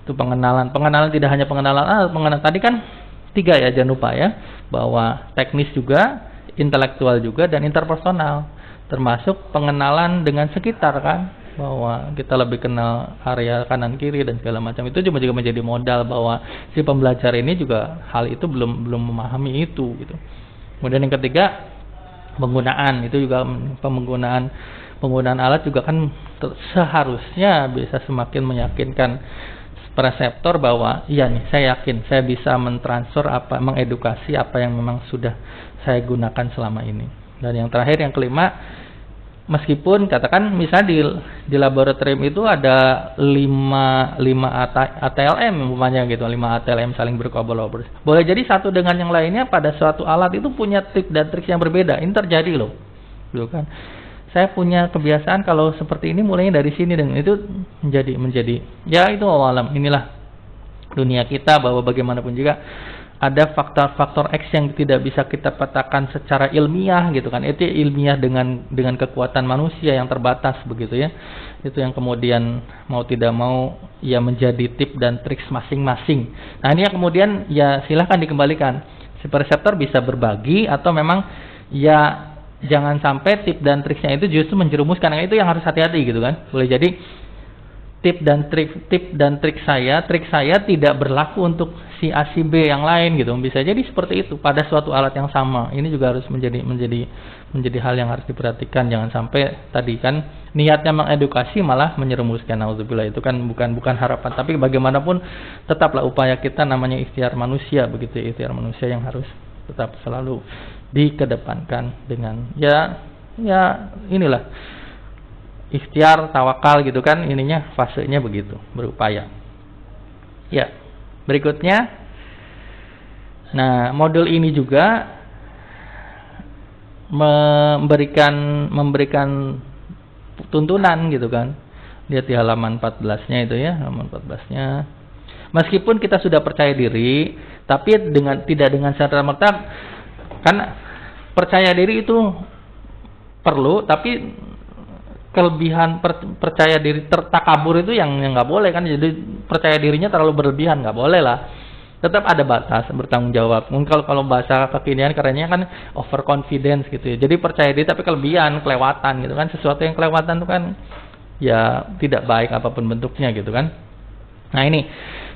Itu pengenalan tidak hanya pengenalan tadi kan 3 ya, jangan lupa ya, bahwa teknis juga, intelektual juga, dan interpersonal, termasuk pengenalan dengan sekitar kan, bahwa kita lebih kenal area kanan kiri dan segala macam. Itu juga menjadi modal bahwa si pembelajar ini juga hal itu belum memahami itu gitu. Kemudian yang ketiga, penggunaan itu juga, penggunaan alat juga kan seharusnya bisa semakin meyakinkan preseptor bahwa iya nih, saya yakin saya bisa mentransfer mengedukasi apa yang memang sudah saya gunakan selama ini. Dan yang terakhir, yang kelima, meskipun katakan misalnya di laboratorium itu ada 5 ATLM umpamanya gitu, 5 ATLM saling berkolaborasi. Boleh jadi satu dengan yang lainnya pada suatu alat itu punya trik dan trik yang berbeda. Ini terjadi loh. Gitu kan. Saya punya kebiasaan kalau seperti ini mulainya dari sini, dan itu menjadi ya itu alam. Inilah dunia kita, bahwa bagaimanapun juga ada faktor-faktor X yang tidak bisa kita petakan secara ilmiah gitu kan. Itu ilmiah dengan kekuatan manusia yang terbatas begitu ya. Itu yang kemudian mau tidak mau ya menjadi tip dan trik masing-masing. Nah, ini yang kemudian ya silahkan dikembalikan. Si perseptor bisa berbagi atau memang ya jangan sampai tip dan triknya itu justru menjerumuskan. Nah, itu yang harus hati-hati gitu kan. Boleh jadi tip dan trik saya tidak berlaku untuk si A si B yang lain gitu. Bisa jadi seperti itu pada suatu alat yang sama. Ini juga harus menjadi hal yang harus diperhatikan. Jangan sampai tadi kan niatnya mengedukasi malah menyerumuskan. Nauzubillah, itu kan bukan harapan. Tapi bagaimanapun tetaplah upaya kita, namanya ikhtiar manusia begitu, ikhtiar manusia yang harus tetap selalu dikedepankan dengan ya inilah ikhtiar, tawakal gitu kan, ininya fasenya begitu, berupaya. Ya, berikutnya. Nah, modul ini juga memberikan tuntunan gitu kan. Lihat di halaman 14-nya itu ya, halaman 14-nya. Meskipun kita sudah percaya diri, tapi tidak dengan serta-merta kan percaya diri itu perlu, tapi kelebihan percaya diri takabur itu yang nggak boleh kan. Jadi percaya dirinya terlalu berlebihan nggak boleh lah. Tetap ada batas bertanggung jawab. Mungkin kalau bahasa kekinian kerennya kan overconfidence gitu ya. Jadi percaya diri tapi kelebihan, kelewatan gitu kan. Sesuatu yang kelewatan itu kan ya tidak baik apapun bentuknya gitu kan. Nah ini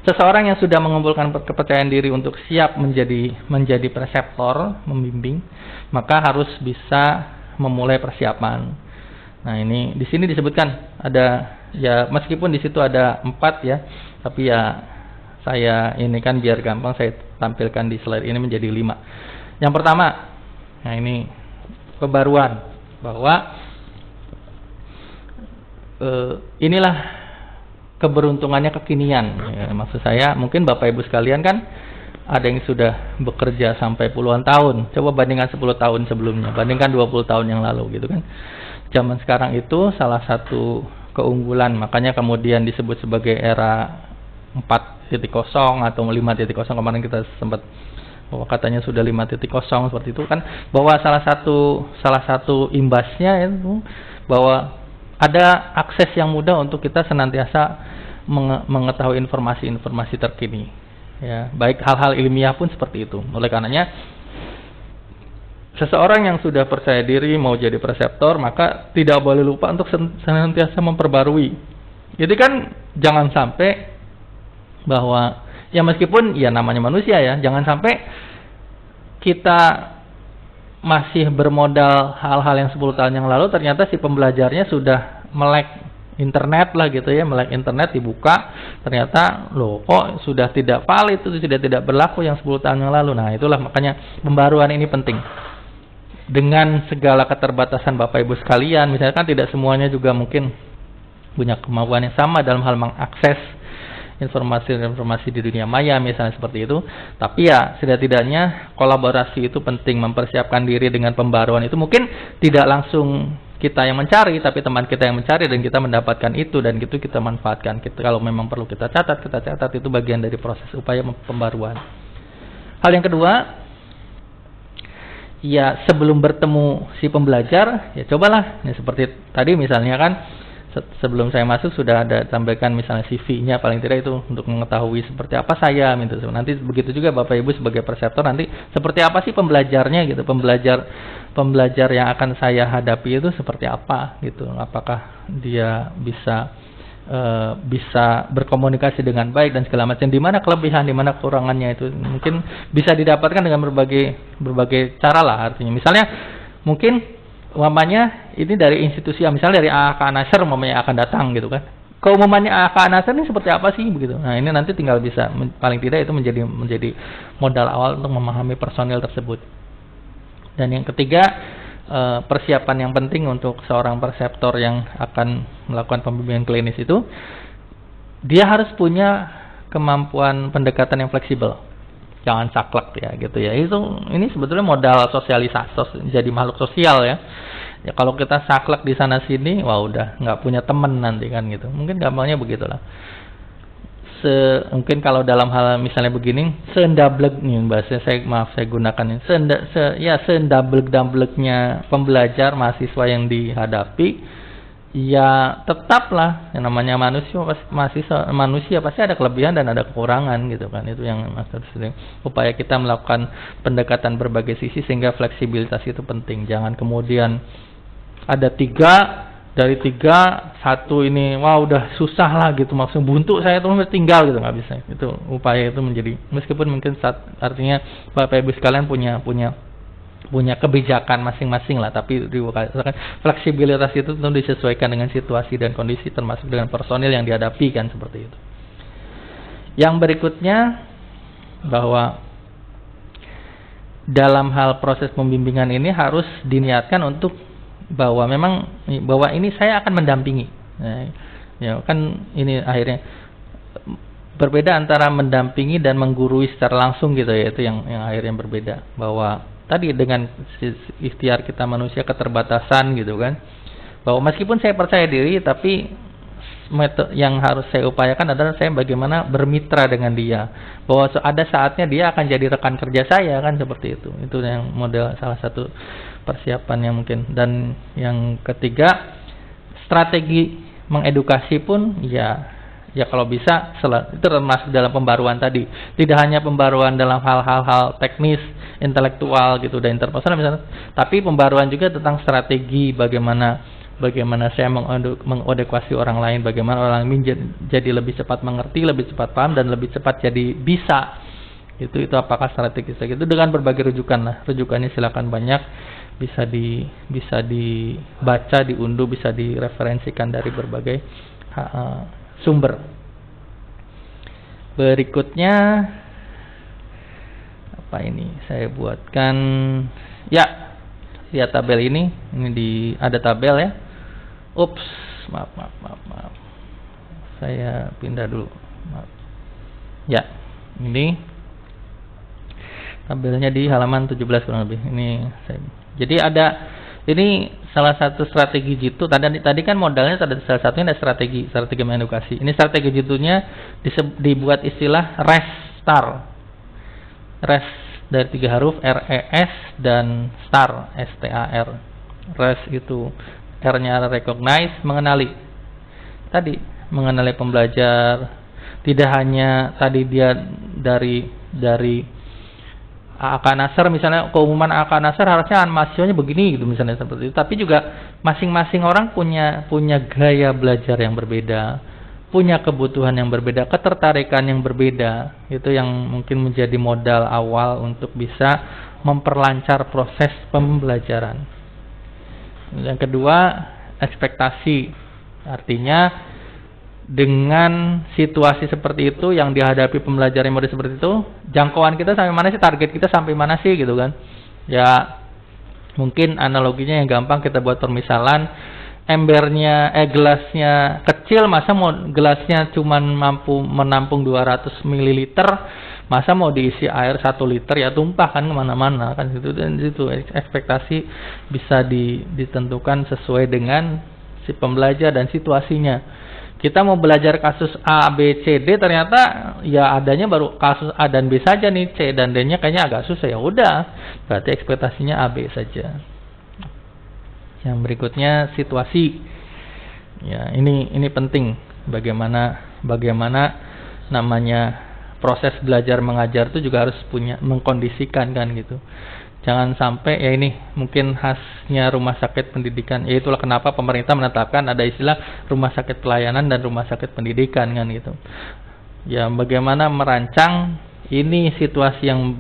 seseorang yang sudah mengumpulkan kepercayaan diri untuk siap menjadi preseptor, membimbing, maka harus bisa memulai persiapan. Nah ini di sini disebutkan ada ya, meskipun di situ ada 4 ya, tapi ya saya ini kan biar gampang saya tampilkan di slide ini menjadi 5. Yang pertama, nah ini pembaruan, bahwa inilah keberuntungannya kekinian. Ya, maksud saya mungkin Bapak Ibu sekalian kan ada yang sudah bekerja sampai puluhan tahun. Coba bandingkan 10 tahun sebelumnya, bandingkan 20 tahun yang lalu gitu kan. Zaman sekarang itu salah satu keunggulan, makanya kemudian disebut sebagai era 4.0 atau 5.0 kemarin kita sempat bahwa katanya sudah 5.0 seperti itu kan, bahwa salah satu imbasnya itu bahwa ada akses yang mudah untuk kita senantiasa mengetahui informasi-informasi terkini ya, baik hal-hal ilmiah pun seperti itu. Oleh karenanya seseorang yang sudah percaya diri mau jadi preseptor, maka tidak boleh lupa untuk senantiasa memperbarui. Jadi kan jangan sampai bahwa ya meskipun ya namanya manusia ya, jangan sampai kita masih bermodal hal-hal yang 10 tahun yang lalu, ternyata si pembelajarnya sudah melek internet lah gitu ya, melek internet dibuka, ternyata loh kok sudah tidak valid, itu sudah tidak berlaku yang 10 tahun yang lalu. Nah itulah makanya pembaruan ini penting. Dengan segala keterbatasan Bapak Ibu sekalian, misalkan tidak semuanya juga mungkin punya kemampuan yang sama dalam hal mengakses informasi-informasi di dunia maya misalnya seperti itu. Tapi ya setidak-tidaknya kolaborasi itu penting, mempersiapkan diri dengan pembaruan itu mungkin tidak langsung kita yang mencari, tapi teman kita yang mencari dan kita mendapatkan itu, dan itu kita manfaatkan. Kalau memang perlu kita catat, itu bagian dari proses upaya pembaruan. Hal yang kedua, ya sebelum bertemu si pembelajar, ya cobalah, ya seperti tadi misalnya kan, sebelum saya masuk sudah ada tampilkan misalnya CV-nya paling tidak itu untuk mengetahui seperti apa saya gitu. Nanti begitu juga Bapak Ibu sebagai preseptor, nanti seperti apa sih pembelajarnya gitu, pembelajar yang akan saya hadapi itu seperti apa gitu, apakah dia bisa berkomunikasi dengan baik dan segala macam, di mana kelebihan, di mana kekurangannya, itu mungkin bisa didapatkan dengan berbagai cara lah. Artinya misalnya mungkin umpamanya ini dari institusi, misalnya dari AHK Nasr umpamanya akan datang gitu kan, keumumannya AHK Nasr ini seperti apa sih begitu. Nah ini nanti tinggal bisa, paling tidak itu menjadi modal awal untuk memahami personil tersebut. Dan yang ketiga, persiapan yang penting untuk seorang preseptor yang akan melakukan pembimbingan klinis itu, dia harus punya kemampuan pendekatan yang fleksibel, jangan saklek ya gitu ya. Ini sebetulnya modal sosialisasi, jadi makhluk sosial ya. Ya kalau kita saklek di sana sini, wah udah nggak punya teman nanti kan gitu. Mungkin gampangnya begitulah. Mungkin kalau dalam hal misalnya begini, sendablek nih bahasa saya gunakan ini, sendablek-dableknya pembelajar mahasiswa yang dihadapi, ya tetaplah yang namanya manusia pasti ada kelebihan dan ada kekurangan gitu kan. Itu yang maksudnya upaya kita melakukan pendekatan berbagai sisi sehingga fleksibilitas itu penting. Jangan kemudian ada 3 dari 3 1 ini wah udah susah lah gitu, maksudnya buntu saya tuh tinggal gitu, nggak bisa. Itu upaya itu menjadi, meskipun mungkin artinya Bapak Ibu sekalian punya kebijakan masing-masing lah, tapi fleksibilitas itu tentu disesuaikan dengan situasi dan kondisi, termasuk dengan personil yang dihadapi kan, seperti itu. Yang berikutnya, bahwa dalam hal proses pembimbingan ini harus diniatkan untuk bahwa ini saya akan mendampingi. Nah, ya kan ini akhirnya berbeda antara mendampingi dan menggurui secara langsung gitu ya, itu yang akhirnya berbeda. Bahwa tadi dengan ikhtiar kita manusia keterbatasan gitu kan, bahwa meskipun saya percaya diri, tapi metode yang harus saya upayakan adalah saya bagaimana bermitra dengan dia, bahwa ada saatnya dia akan jadi rekan kerja saya kan, seperti itu. Itu yang model salah satu persiapan yang mungkin. Dan yang ketiga, strategi mengedukasi pun ya kalau bisa itu termasuk dalam pembaruan tadi. Tidak hanya pembaruan dalam hal-hal teknis, intelektual gitu dan interpersonal misalnya, tapi pembaruan juga tentang strategi bagaimana saya mengedukasi orang lain, bagaimana orang lain jadi lebih cepat mengerti, lebih cepat paham, dan lebih cepat jadi bisa. Itu apakah strategi itu dengan berbagai rujukan lah. Rujukannya silakan banyak, bisa dibaca, diunduh, bisa direferensikan dari berbagai sumber. Berikutnya apa ini? Saya buatkan lihat tabel ini ada tabel ya. Ups, maaf. Saya pindah dulu. Maaf. Ya, ini tabelnya di halaman 17 kurang lebih. Jadi ini salah satu strategi jitu. Tadi kan modalnya salah satunya ada strategi mengedukasi. Ini strategi jitunya dibuat istilah RES-STAR. RES dari 3 huruf, RES dan STAR, STAR. RES itu R-nya recognize, mengenali. Tadi mengenali pembelajar. Tidak hanya tadi dia dari AK-Nasr misalnya, keumuman AK-Nasr harusnya mahasiswanya begini gitu misalnya, seperti itu. Tapi juga masing-masing orang punya gaya belajar yang berbeda, punya kebutuhan yang berbeda, ketertarikan yang berbeda. Itu yang mungkin menjadi modal awal untuk bisa memperlancar proses pembelajaran. Yang kedua, ekspektasi. Artinya dengan situasi seperti itu yang dihadapi pembelajar yang model seperti itu, jangkauan kita sampai mana sih, target kita sampai mana sih gitu kan. Ya mungkin analoginya yang gampang kita buat permisalan, gelasnya kecil, masa mau gelasnya cuman mampu menampung 200 ml, masa mau diisi air 1 liter, ya tumpah kan kemana-mana kan gitu. Dan itu ekspektasi bisa ditentukan sesuai dengan si pembelajar dan situasinya. Kita mau belajar kasus A, B, C, D, ternyata ya adanya baru kasus A dan B saja nih, C dan D-nya kayaknya agak susah, ya udah, berarti ekspektasinya A, B saja. Yang berikutnya situasi. Ya, ini penting, bagaimana namanya proses belajar mengajar itu juga harus mengkondisikan kan gitu. Jangan sampai, ya ini mungkin khasnya rumah sakit pendidikan, ya itulah kenapa pemerintah menetapkan ada istilah rumah sakit pelayanan dan rumah sakit pendidikan kan gitu. Ya bagaimana merancang ini situasi yang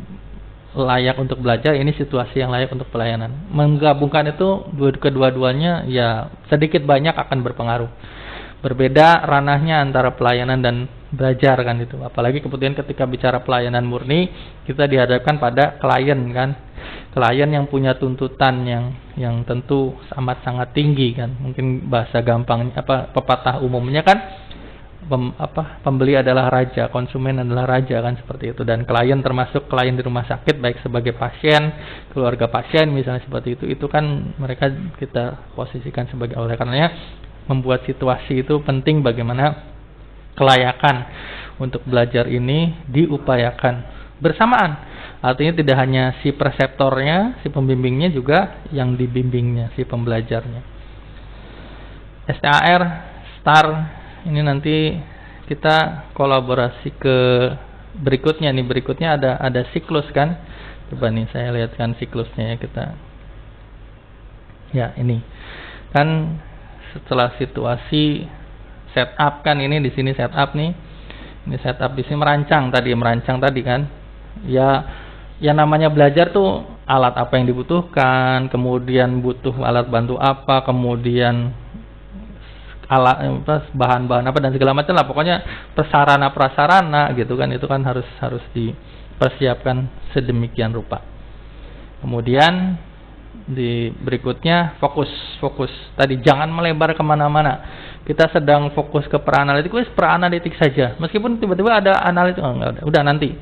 layak untuk belajar, ini situasi yang layak untuk pelayanan. Menggabungkan itu kedua-duanya ya sedikit banyak akan berpengaruh. Berbeda ranahnya antara pelayanan dan belajar kan itu. Apalagi kemudian ketika bicara pelayanan murni, kita dihadapkan pada klien kan. Klien yang punya tuntutan yang tentu amat sangat tinggi kan. Mungkin bahasa gampangnya pepatah umumnya kan pembeli adalah raja, konsumen adalah raja kan, seperti itu. Dan klien termasuk klien di rumah sakit, baik sebagai pasien, keluarga pasien misalnya seperti itu kan mereka kita posisikan sebagai, oleh karenanya membuat situasi itu penting, bagaimana kelayakan untuk belajar ini diupayakan bersamaan. Artinya tidak hanya si perseptornya, si pembimbingnya, juga yang dibimbingnya, si pembelajarnya. STAR, STAR, ini nanti kita kolaborasi ke berikutnya nih. Berikutnya ada siklus kan. Coba nih saya lihatkan siklusnya ya kita. Ya ini kan setelah situasi setup kan, ini di sini setup nih. Ini setup di sini merancang tadi kan. Ya namanya belajar tuh alat apa yang dibutuhkan, kemudian butuh alat bantu apa, kemudian bahan-bahan apa dan segala macam lah, pokoknya prasarana gitu kan, itu kan harus dipersiapkan sedemikian rupa. Kemudian di berikutnya fokus tadi, jangan melebar kemana-mana. Kita sedang fokus ke peranalitik saja, meskipun tiba-tiba ada analitik, udah nanti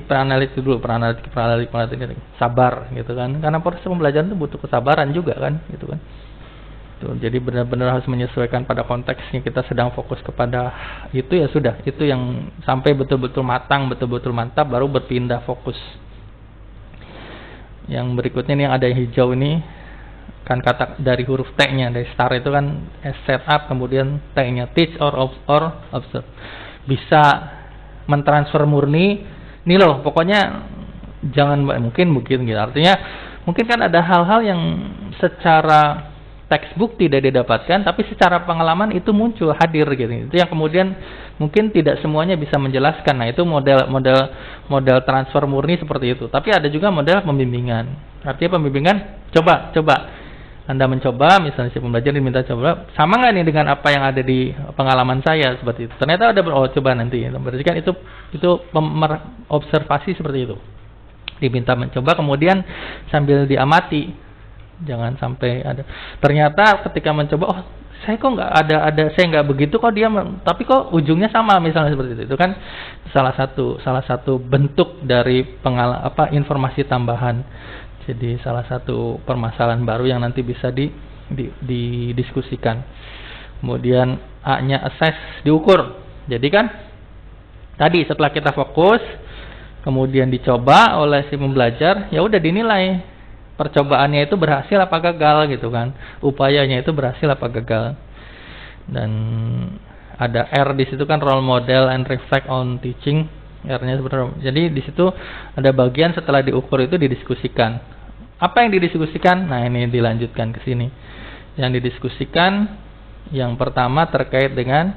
peranalitik dulu, peranalitik sabar gitu kan, karena proses pembelajaran itu butuh kesabaran juga kan gitu kan. Tuh, jadi benar-benar harus menyesuaikan pada konteksnya. Kita sedang fokus kepada itu, ya sudah, itu yang sampai betul-betul matang, betul-betul mantap, baru berpindah fokus. Yang berikutnya ini yang ada yang hijau ini kan kata dari huruf T-nya, dari start itu kan set up, kemudian T-nya teach or observe. Bisa mentransfer murni. Ini loh, pokoknya jangan mungkin gitu. Artinya mungkin kan ada hal-hal yang secara textbook tidak didapatkan, tapi secara pengalaman itu muncul, hadir gitu. Itu yang kemudian mungkin tidak semuanya bisa menjelaskan. Nah, itu model transfer murni seperti itu. Tapi ada juga model pembimbingan. Artinya pembimbingan, coba Anda mencoba, misalnya si pembelajar diminta coba, sama nggak nih dengan apa yang ada di pengalaman saya seperti itu. Ternyata ada coba nanti. Berarti kan itu observasi seperti itu. Diminta mencoba, kemudian sambil diamati. Jangan sampai ada. Ternyata ketika mencoba, saya kok nggak ada saya nggak begitu kok dia, tapi kok ujungnya sama misalnya seperti itu. Itu kan salah satu bentuk dari informasi tambahan. Jadi salah satu permasalahan baru yang nanti bisa didiskusikan. Kemudian A-nya assess, diukur. Jadi kan tadi setelah kita fokus, kemudian dicoba oleh si pembelajar, ya udah dinilai. Percobaannya itu berhasil apa gagal gitu kan. Upayanya itu berhasil apa gagal. Dan ada R di situ kan, role model and reflect on teaching. R-nya sebenarnya. Jadi di situ ada bagian setelah diukur itu didiskusikan. Apa yang didiskusikan? Nah, ini dilanjutkan ke sini. Yang didiskusikan yang pertama terkait dengan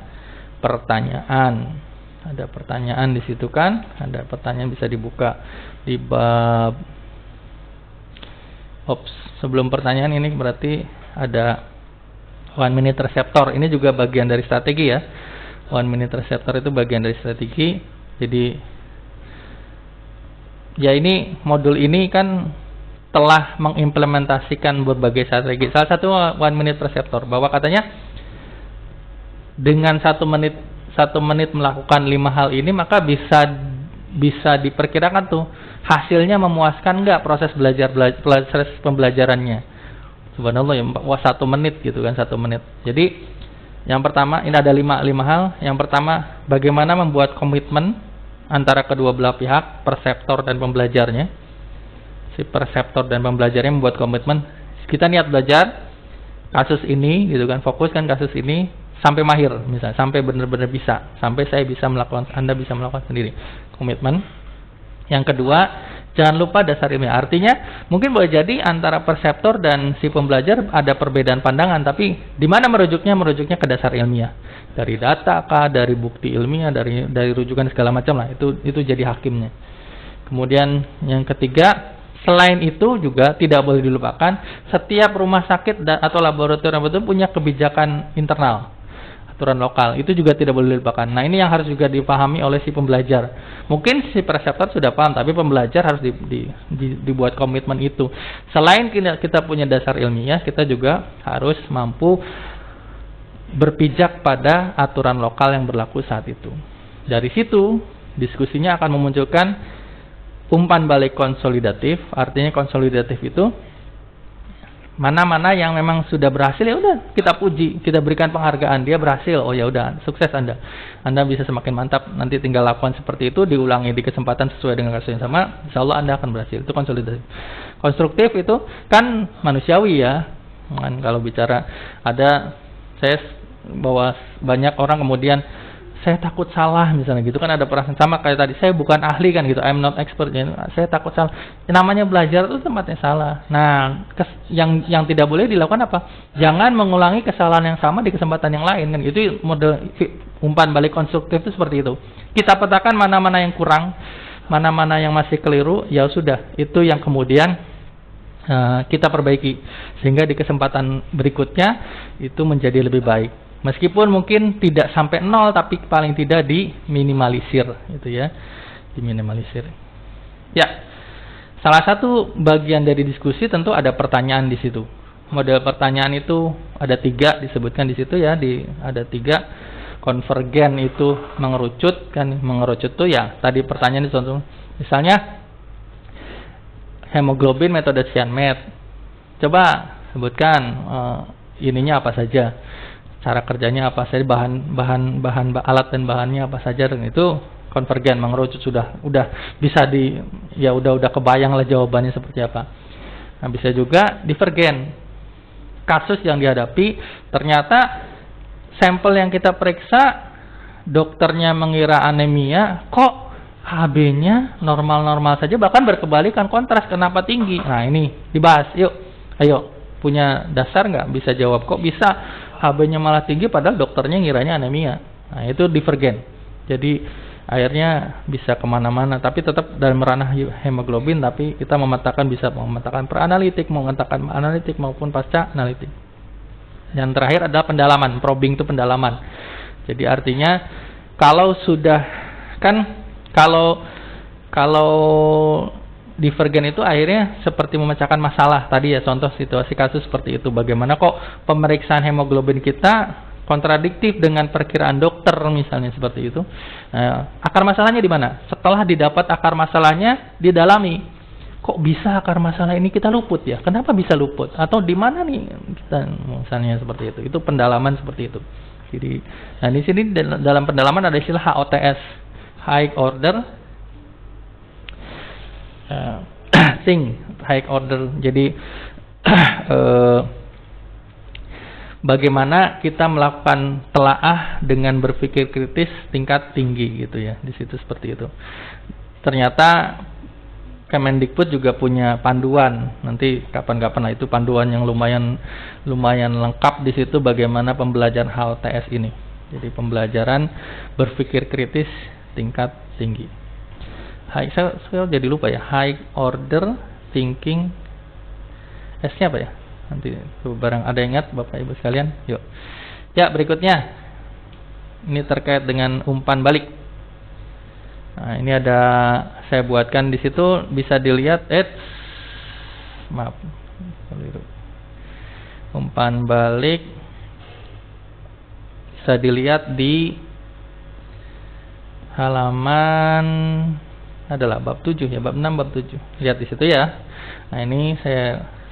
pertanyaan. Ada pertanyaan di situ kan? Ada pertanyaan bisa dibuka di bab. Sebelum pertanyaan ini berarti ada 1 minute receptor. Ini juga bagian dari strategi ya. 1 minute receptor itu bagian dari strategi. Jadi ya ini modul ini kan telah mengimplementasikan berbagai strategi. Salah satu 1 minute receptor bahwa katanya dengan 1 menit melakukan 5 hal ini, maka bisa diperkirakan tuh hasilnya memuaskan nggak proses proses pembelajarannya. Subhanallah ya, 1 menit gitu kan, 1 menit. Jadi yang pertama ini ada 5 hal. Yang pertama, bagaimana membuat komitmen antara kedua belah pihak, perseptor dan pembelajarnya. Si perseptor dan pembelajarnya membuat komitmen, kita niat belajar kasus ini gitu kan, fokus kan kasus ini sampai mahir, misalnya sampai benar-benar bisa, sampai saya bisa melakukan, Anda bisa melakukan sendiri. Komitmen. Yang kedua, jangan lupa dasar ilmiah. Artinya mungkin boleh jadi antara perseptor dan si pembelajar ada perbedaan pandangan, tapi di mana merujuknya? Merujuknya ke dasar ilmiah. Dari data kah, dari bukti ilmiah, dari rujukan segala macam lah. Itu jadi hakimnya. Kemudian yang ketiga, selain itu juga tidak boleh dilupakan, setiap rumah sakit atau laboratorium itu punya kebijakan internal, aturan lokal. Itu juga tidak boleh dilupakan. Nah, ini yang harus juga dipahami oleh si pembelajar. Mungkin si perseptor sudah paham, tapi pembelajar harus dibuat komitmen itu. Selain kita punya dasar ilmiah, kita juga harus mampu berpijak pada aturan lokal yang berlaku saat itu. Dari situ, diskusinya akan memunculkan umpan balik konsolidatif. Artinya konsolidatif itu mana-mana yang memang sudah berhasil, ya udah kita puji, kita berikan penghargaan, dia berhasil, oh ya udah sukses Anda bisa semakin mantap, nanti tinggal lakukan seperti itu, diulangi di kesempatan sesuai dengan kasus yang sama, insya Allah Anda akan berhasil. Itu konsolidasi. Konstruktif itu kan manusiawi ya kan. Kalau bicara saya bawa banyak orang kemudian saya takut salah misalnya gitu kan, ada perasaan sama kayak tadi, saya bukan ahli kan gitu, I'm not expert gitu. Saya takut salah. Namanya belajar itu tempatnya salah. Nah, yang tidak boleh dilakukan apa? Jangan mengulangi kesalahan yang sama di kesempatan yang lain kan. Itu model umpan balik konstruktif itu seperti itu. Kita petakan mana-mana yang kurang, mana-mana yang masih keliru, ya sudah, itu yang kemudian kita perbaiki sehingga di kesempatan berikutnya itu menjadi lebih baik. Meskipun mungkin tidak sampai 0, tapi paling tidak diminimalisir, gitu ya, diminimalisir. Ya, salah satu bagian dari diskusi tentu ada pertanyaan di situ. Model pertanyaan itu ada 3 disebutkan di situ ya, ada 3. Konvergen itu mengerucut kan, mengerucut tuh ya. Tadi pertanyaan itu contoh, misalnya hemoglobin metode Sianmet. Coba sebutkan ininya apa saja, cara kerjanya apa saja, bahan alat dan bahannya apa saja, dan itu konvergen mengerucut udah bisa udah kebayang lah jawabannya seperti apa. Nah, bisa juga divergen, kasus yang dihadapi ternyata sampel yang kita periksa dokternya mengira anemia, kok HB-nya normal-normal saja, bahkan berkebalikan kontras, kenapa tinggi? Nah, ini dibahas, yuk, ayo, punya dasar nggak? Bisa jawab, kok bisa HB-nya malah tinggi padahal dokternya ngiranya anemia? Nah, itu divergen. Jadi akhirnya bisa kemana-mana, tapi tetap dalam ranah hemoglobin, tapi kita bisa memetakan peranalitik, mengatakan analitik maupun pasca analitik. Yang terakhir adalah pendalaman, probing itu pendalaman. Jadi artinya kalau sudah kalau divergen itu akhirnya seperti memecahkan masalah tadi ya, contoh situasi kasus seperti itu. Bagaimana kok pemeriksaan hemoglobin kita kontradiktif dengan perkiraan dokter misalnya seperti itu. Nah, akar masalahnya di mana? Setelah didapat akar masalahnya, didalami. Kok bisa akar masalah ini kita luput ya? Kenapa bisa luput? Atau di mana nih kita misalnya seperti itu? Itu pendalaman seperti itu. Jadi, nah di sini dalam pendalaman ada istilah HOTS, High Order Thing, High Order. Jadi bagaimana kita melakukan telaah dengan berpikir kritis tingkat tinggi gitu ya, di situ seperti itu. Ternyata Kemendikbud juga punya panduan, nanti kapan-kapan lah, itu panduan yang lumayan lengkap di situ bagaimana pembelajaran HOTS ini. Jadi pembelajaran berpikir kritis tingkat tinggi. Saya jadi lupa ya, High Order Thinking, S-nya apa ya? Nanti barang ada yang ingat Bapak Ibu sekalian, yuk. Ya, berikutnya ini terkait dengan umpan balik. Nah, ini ada saya buatkan di situ, bisa dilihat. Maaf, umpan balik bisa dilihat di halaman adalah bab 7 ya, bab 6 bab 7. Lihat di situ ya. Nah, ini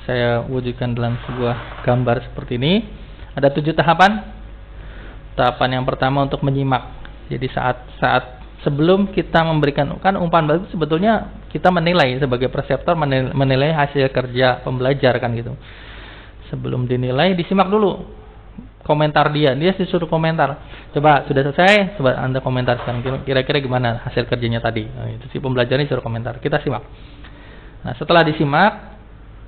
saya wujudkan dalam sebuah gambar seperti ini. Ada 7 tahapan. Tahapan yang pertama untuk menyimak. Jadi saat sebelum kita memberikan umpan balik, sebetulnya kita menilai sebagai preseptor, menilai hasil kerja pembelajar kan gitu. Sebelum dinilai, disimak dulu komentar dia disuruh komentar. Coba sudah selesai, coba Anda komentar sekarang, kira-kira gimana hasil kerjanya tadi. Nah, itu si pembelajarnya disuruh komentar, kita simak. Nah, setelah disimak,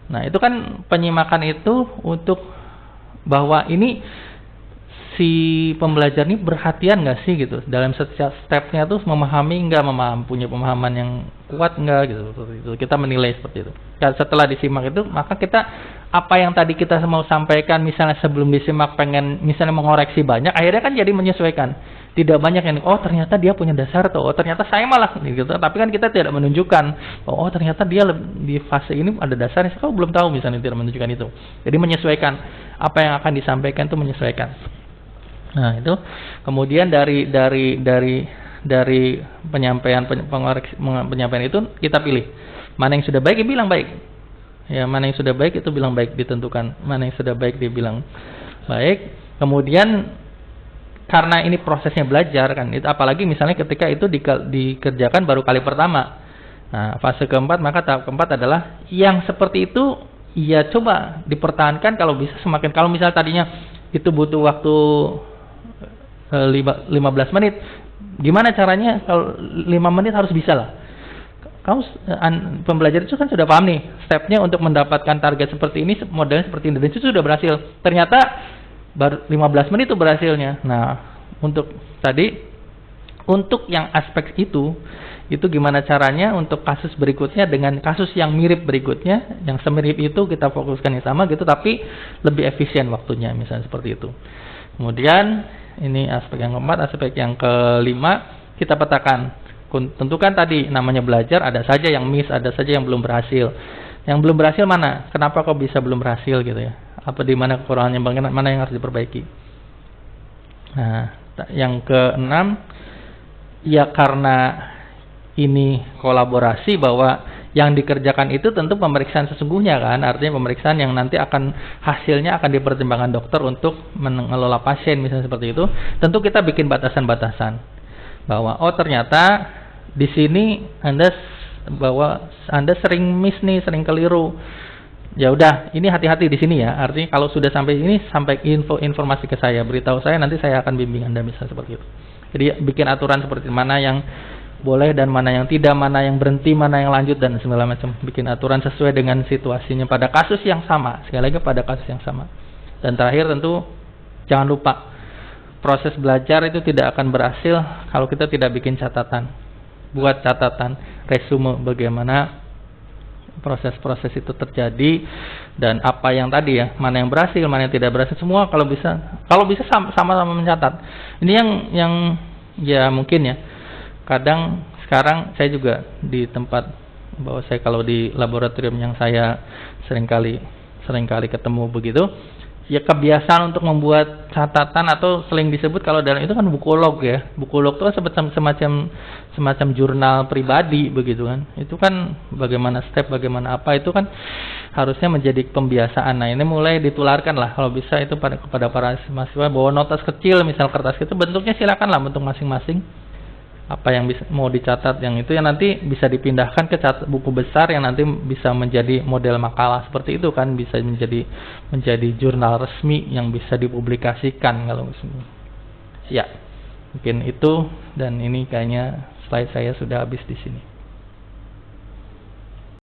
nah itu kan penyimakan itu untuk bahwa ini si pembelajar ini perhatian nggak sih gitu dalam setiap stepnya tuh, memahami nggak, punya pemahaman yang kuat nggak gitu. Kita menilai seperti itu. Dan setelah disimak itu, maka kita apa yang tadi kita mau sampaikan, misalnya sebelum disimak pengen misalnya mengoreksi banyak, akhirnya kan jadi menyesuaikan. Tidak banyak yang ternyata dia punya dasar tuh, ternyata saya malah gitu. Tapi kan kita tidak menunjukkan ternyata dia di fase ini ada dasarnya, kalau belum tahu misalnya, tidak menunjukkan itu. Jadi menyesuaikan apa yang akan disampaikan itu, menyesuaikan. Nah, itu kemudian dari penyampaian itu kita pilih mana yang sudah baik, bilang baik ya, mana yang sudah baik itu bilang baik, ditentukan mana yang sudah baik dia bilang baik. Kemudian karena ini prosesnya belajar kan, itu apalagi misalnya ketika itu dikerjakan baru kali pertama. Nah, fase keempat, maka tahap keempat adalah yang seperti itu ya coba dipertahankan kalau bisa semakin. Kalau misalnya tadinya itu butuh waktu 15 menit, gimana caranya kalau 5 menit harus bisa lah. Kamu pembelajar itu kan sudah paham nih stepnya untuk mendapatkan target seperti ini, modelnya seperti ini, dan itu sudah berhasil. Ternyata baru 15 menit itu berhasilnya. Nah, untuk yang aspek itu gimana caranya untuk kasus berikutnya dengan kasus yang mirip berikutnya, yang semirip itu kita fokuskan yang sama gitu, tapi lebih efisien waktunya, misalnya seperti itu. Kemudian ini aspek yang keempat. Aspek yang kelima, kita petakan. Tentukan tadi namanya belajar, ada saja yang miss, ada saja yang belum berhasil. Yang belum berhasil mana? Kenapa kok bisa belum berhasil gitu ya? Apa di mana kekurangannya, mana yang harus diperbaiki? Nah, yang keenam, ya karena ini kolaborasi, bahwa yang dikerjakan itu tentu pemeriksaan sesungguhnya kan, artinya pemeriksaan yang nanti akan hasilnya akan dipertimbangkan dokter untuk mengelola pasien misalnya seperti itu. Tentu kita bikin batasan-batasan bahwa oh ternyata di sini Anda sering miss nih, sering keliru. Ya udah, ini hati-hati di sini ya. Artinya kalau sudah sampai ini, sampai informasi ke saya, beritahu saya, nanti saya akan bimbing Anda misalnya seperti itu. Jadi bikin aturan seperti mana yang boleh dan mana yang tidak, mana yang berhenti, mana yang lanjut dan segala macam. Bikin aturan sesuai dengan situasinya pada kasus yang sama. Sekali lagi pada kasus yang sama. Dan terakhir tentu jangan lupa, proses belajar itu tidak akan berhasil kalau kita tidak bikin catatan. Buat catatan, resume bagaimana proses-proses itu terjadi dan apa yang tadi ya, mana yang berhasil, mana yang tidak berhasil, semua kalau bisa sama-sama mencatat. Ini yang ya mungkin ya. Kadang sekarang saya juga di tempat bahwa saya kalau di laboratorium yang saya seringkali ketemu begitu, ya kebiasaan untuk membuat catatan atau sering disebut kalau dalam itu kan buku log ya. Buku log itu kan semacam jurnal pribadi begitu kan. Itu kan bagaimana step, bagaimana apa, itu kan harusnya menjadi pembiasaan. Nah, ini mulai ditularkan lah kalau bisa itu kepada para mahasiswa, bawa notas kecil, misal kertas itu bentuknya silakanlah bentuk masing-masing. Apa yang bisa mau dicatat, yang itu yang nanti bisa dipindahkan ke buku besar yang nanti bisa menjadi model makalah seperti itu kan, bisa menjadi jurnal resmi yang bisa dipublikasikan kalau ya. Mungkin itu, dan ini kayaknya slide saya sudah habis di sini.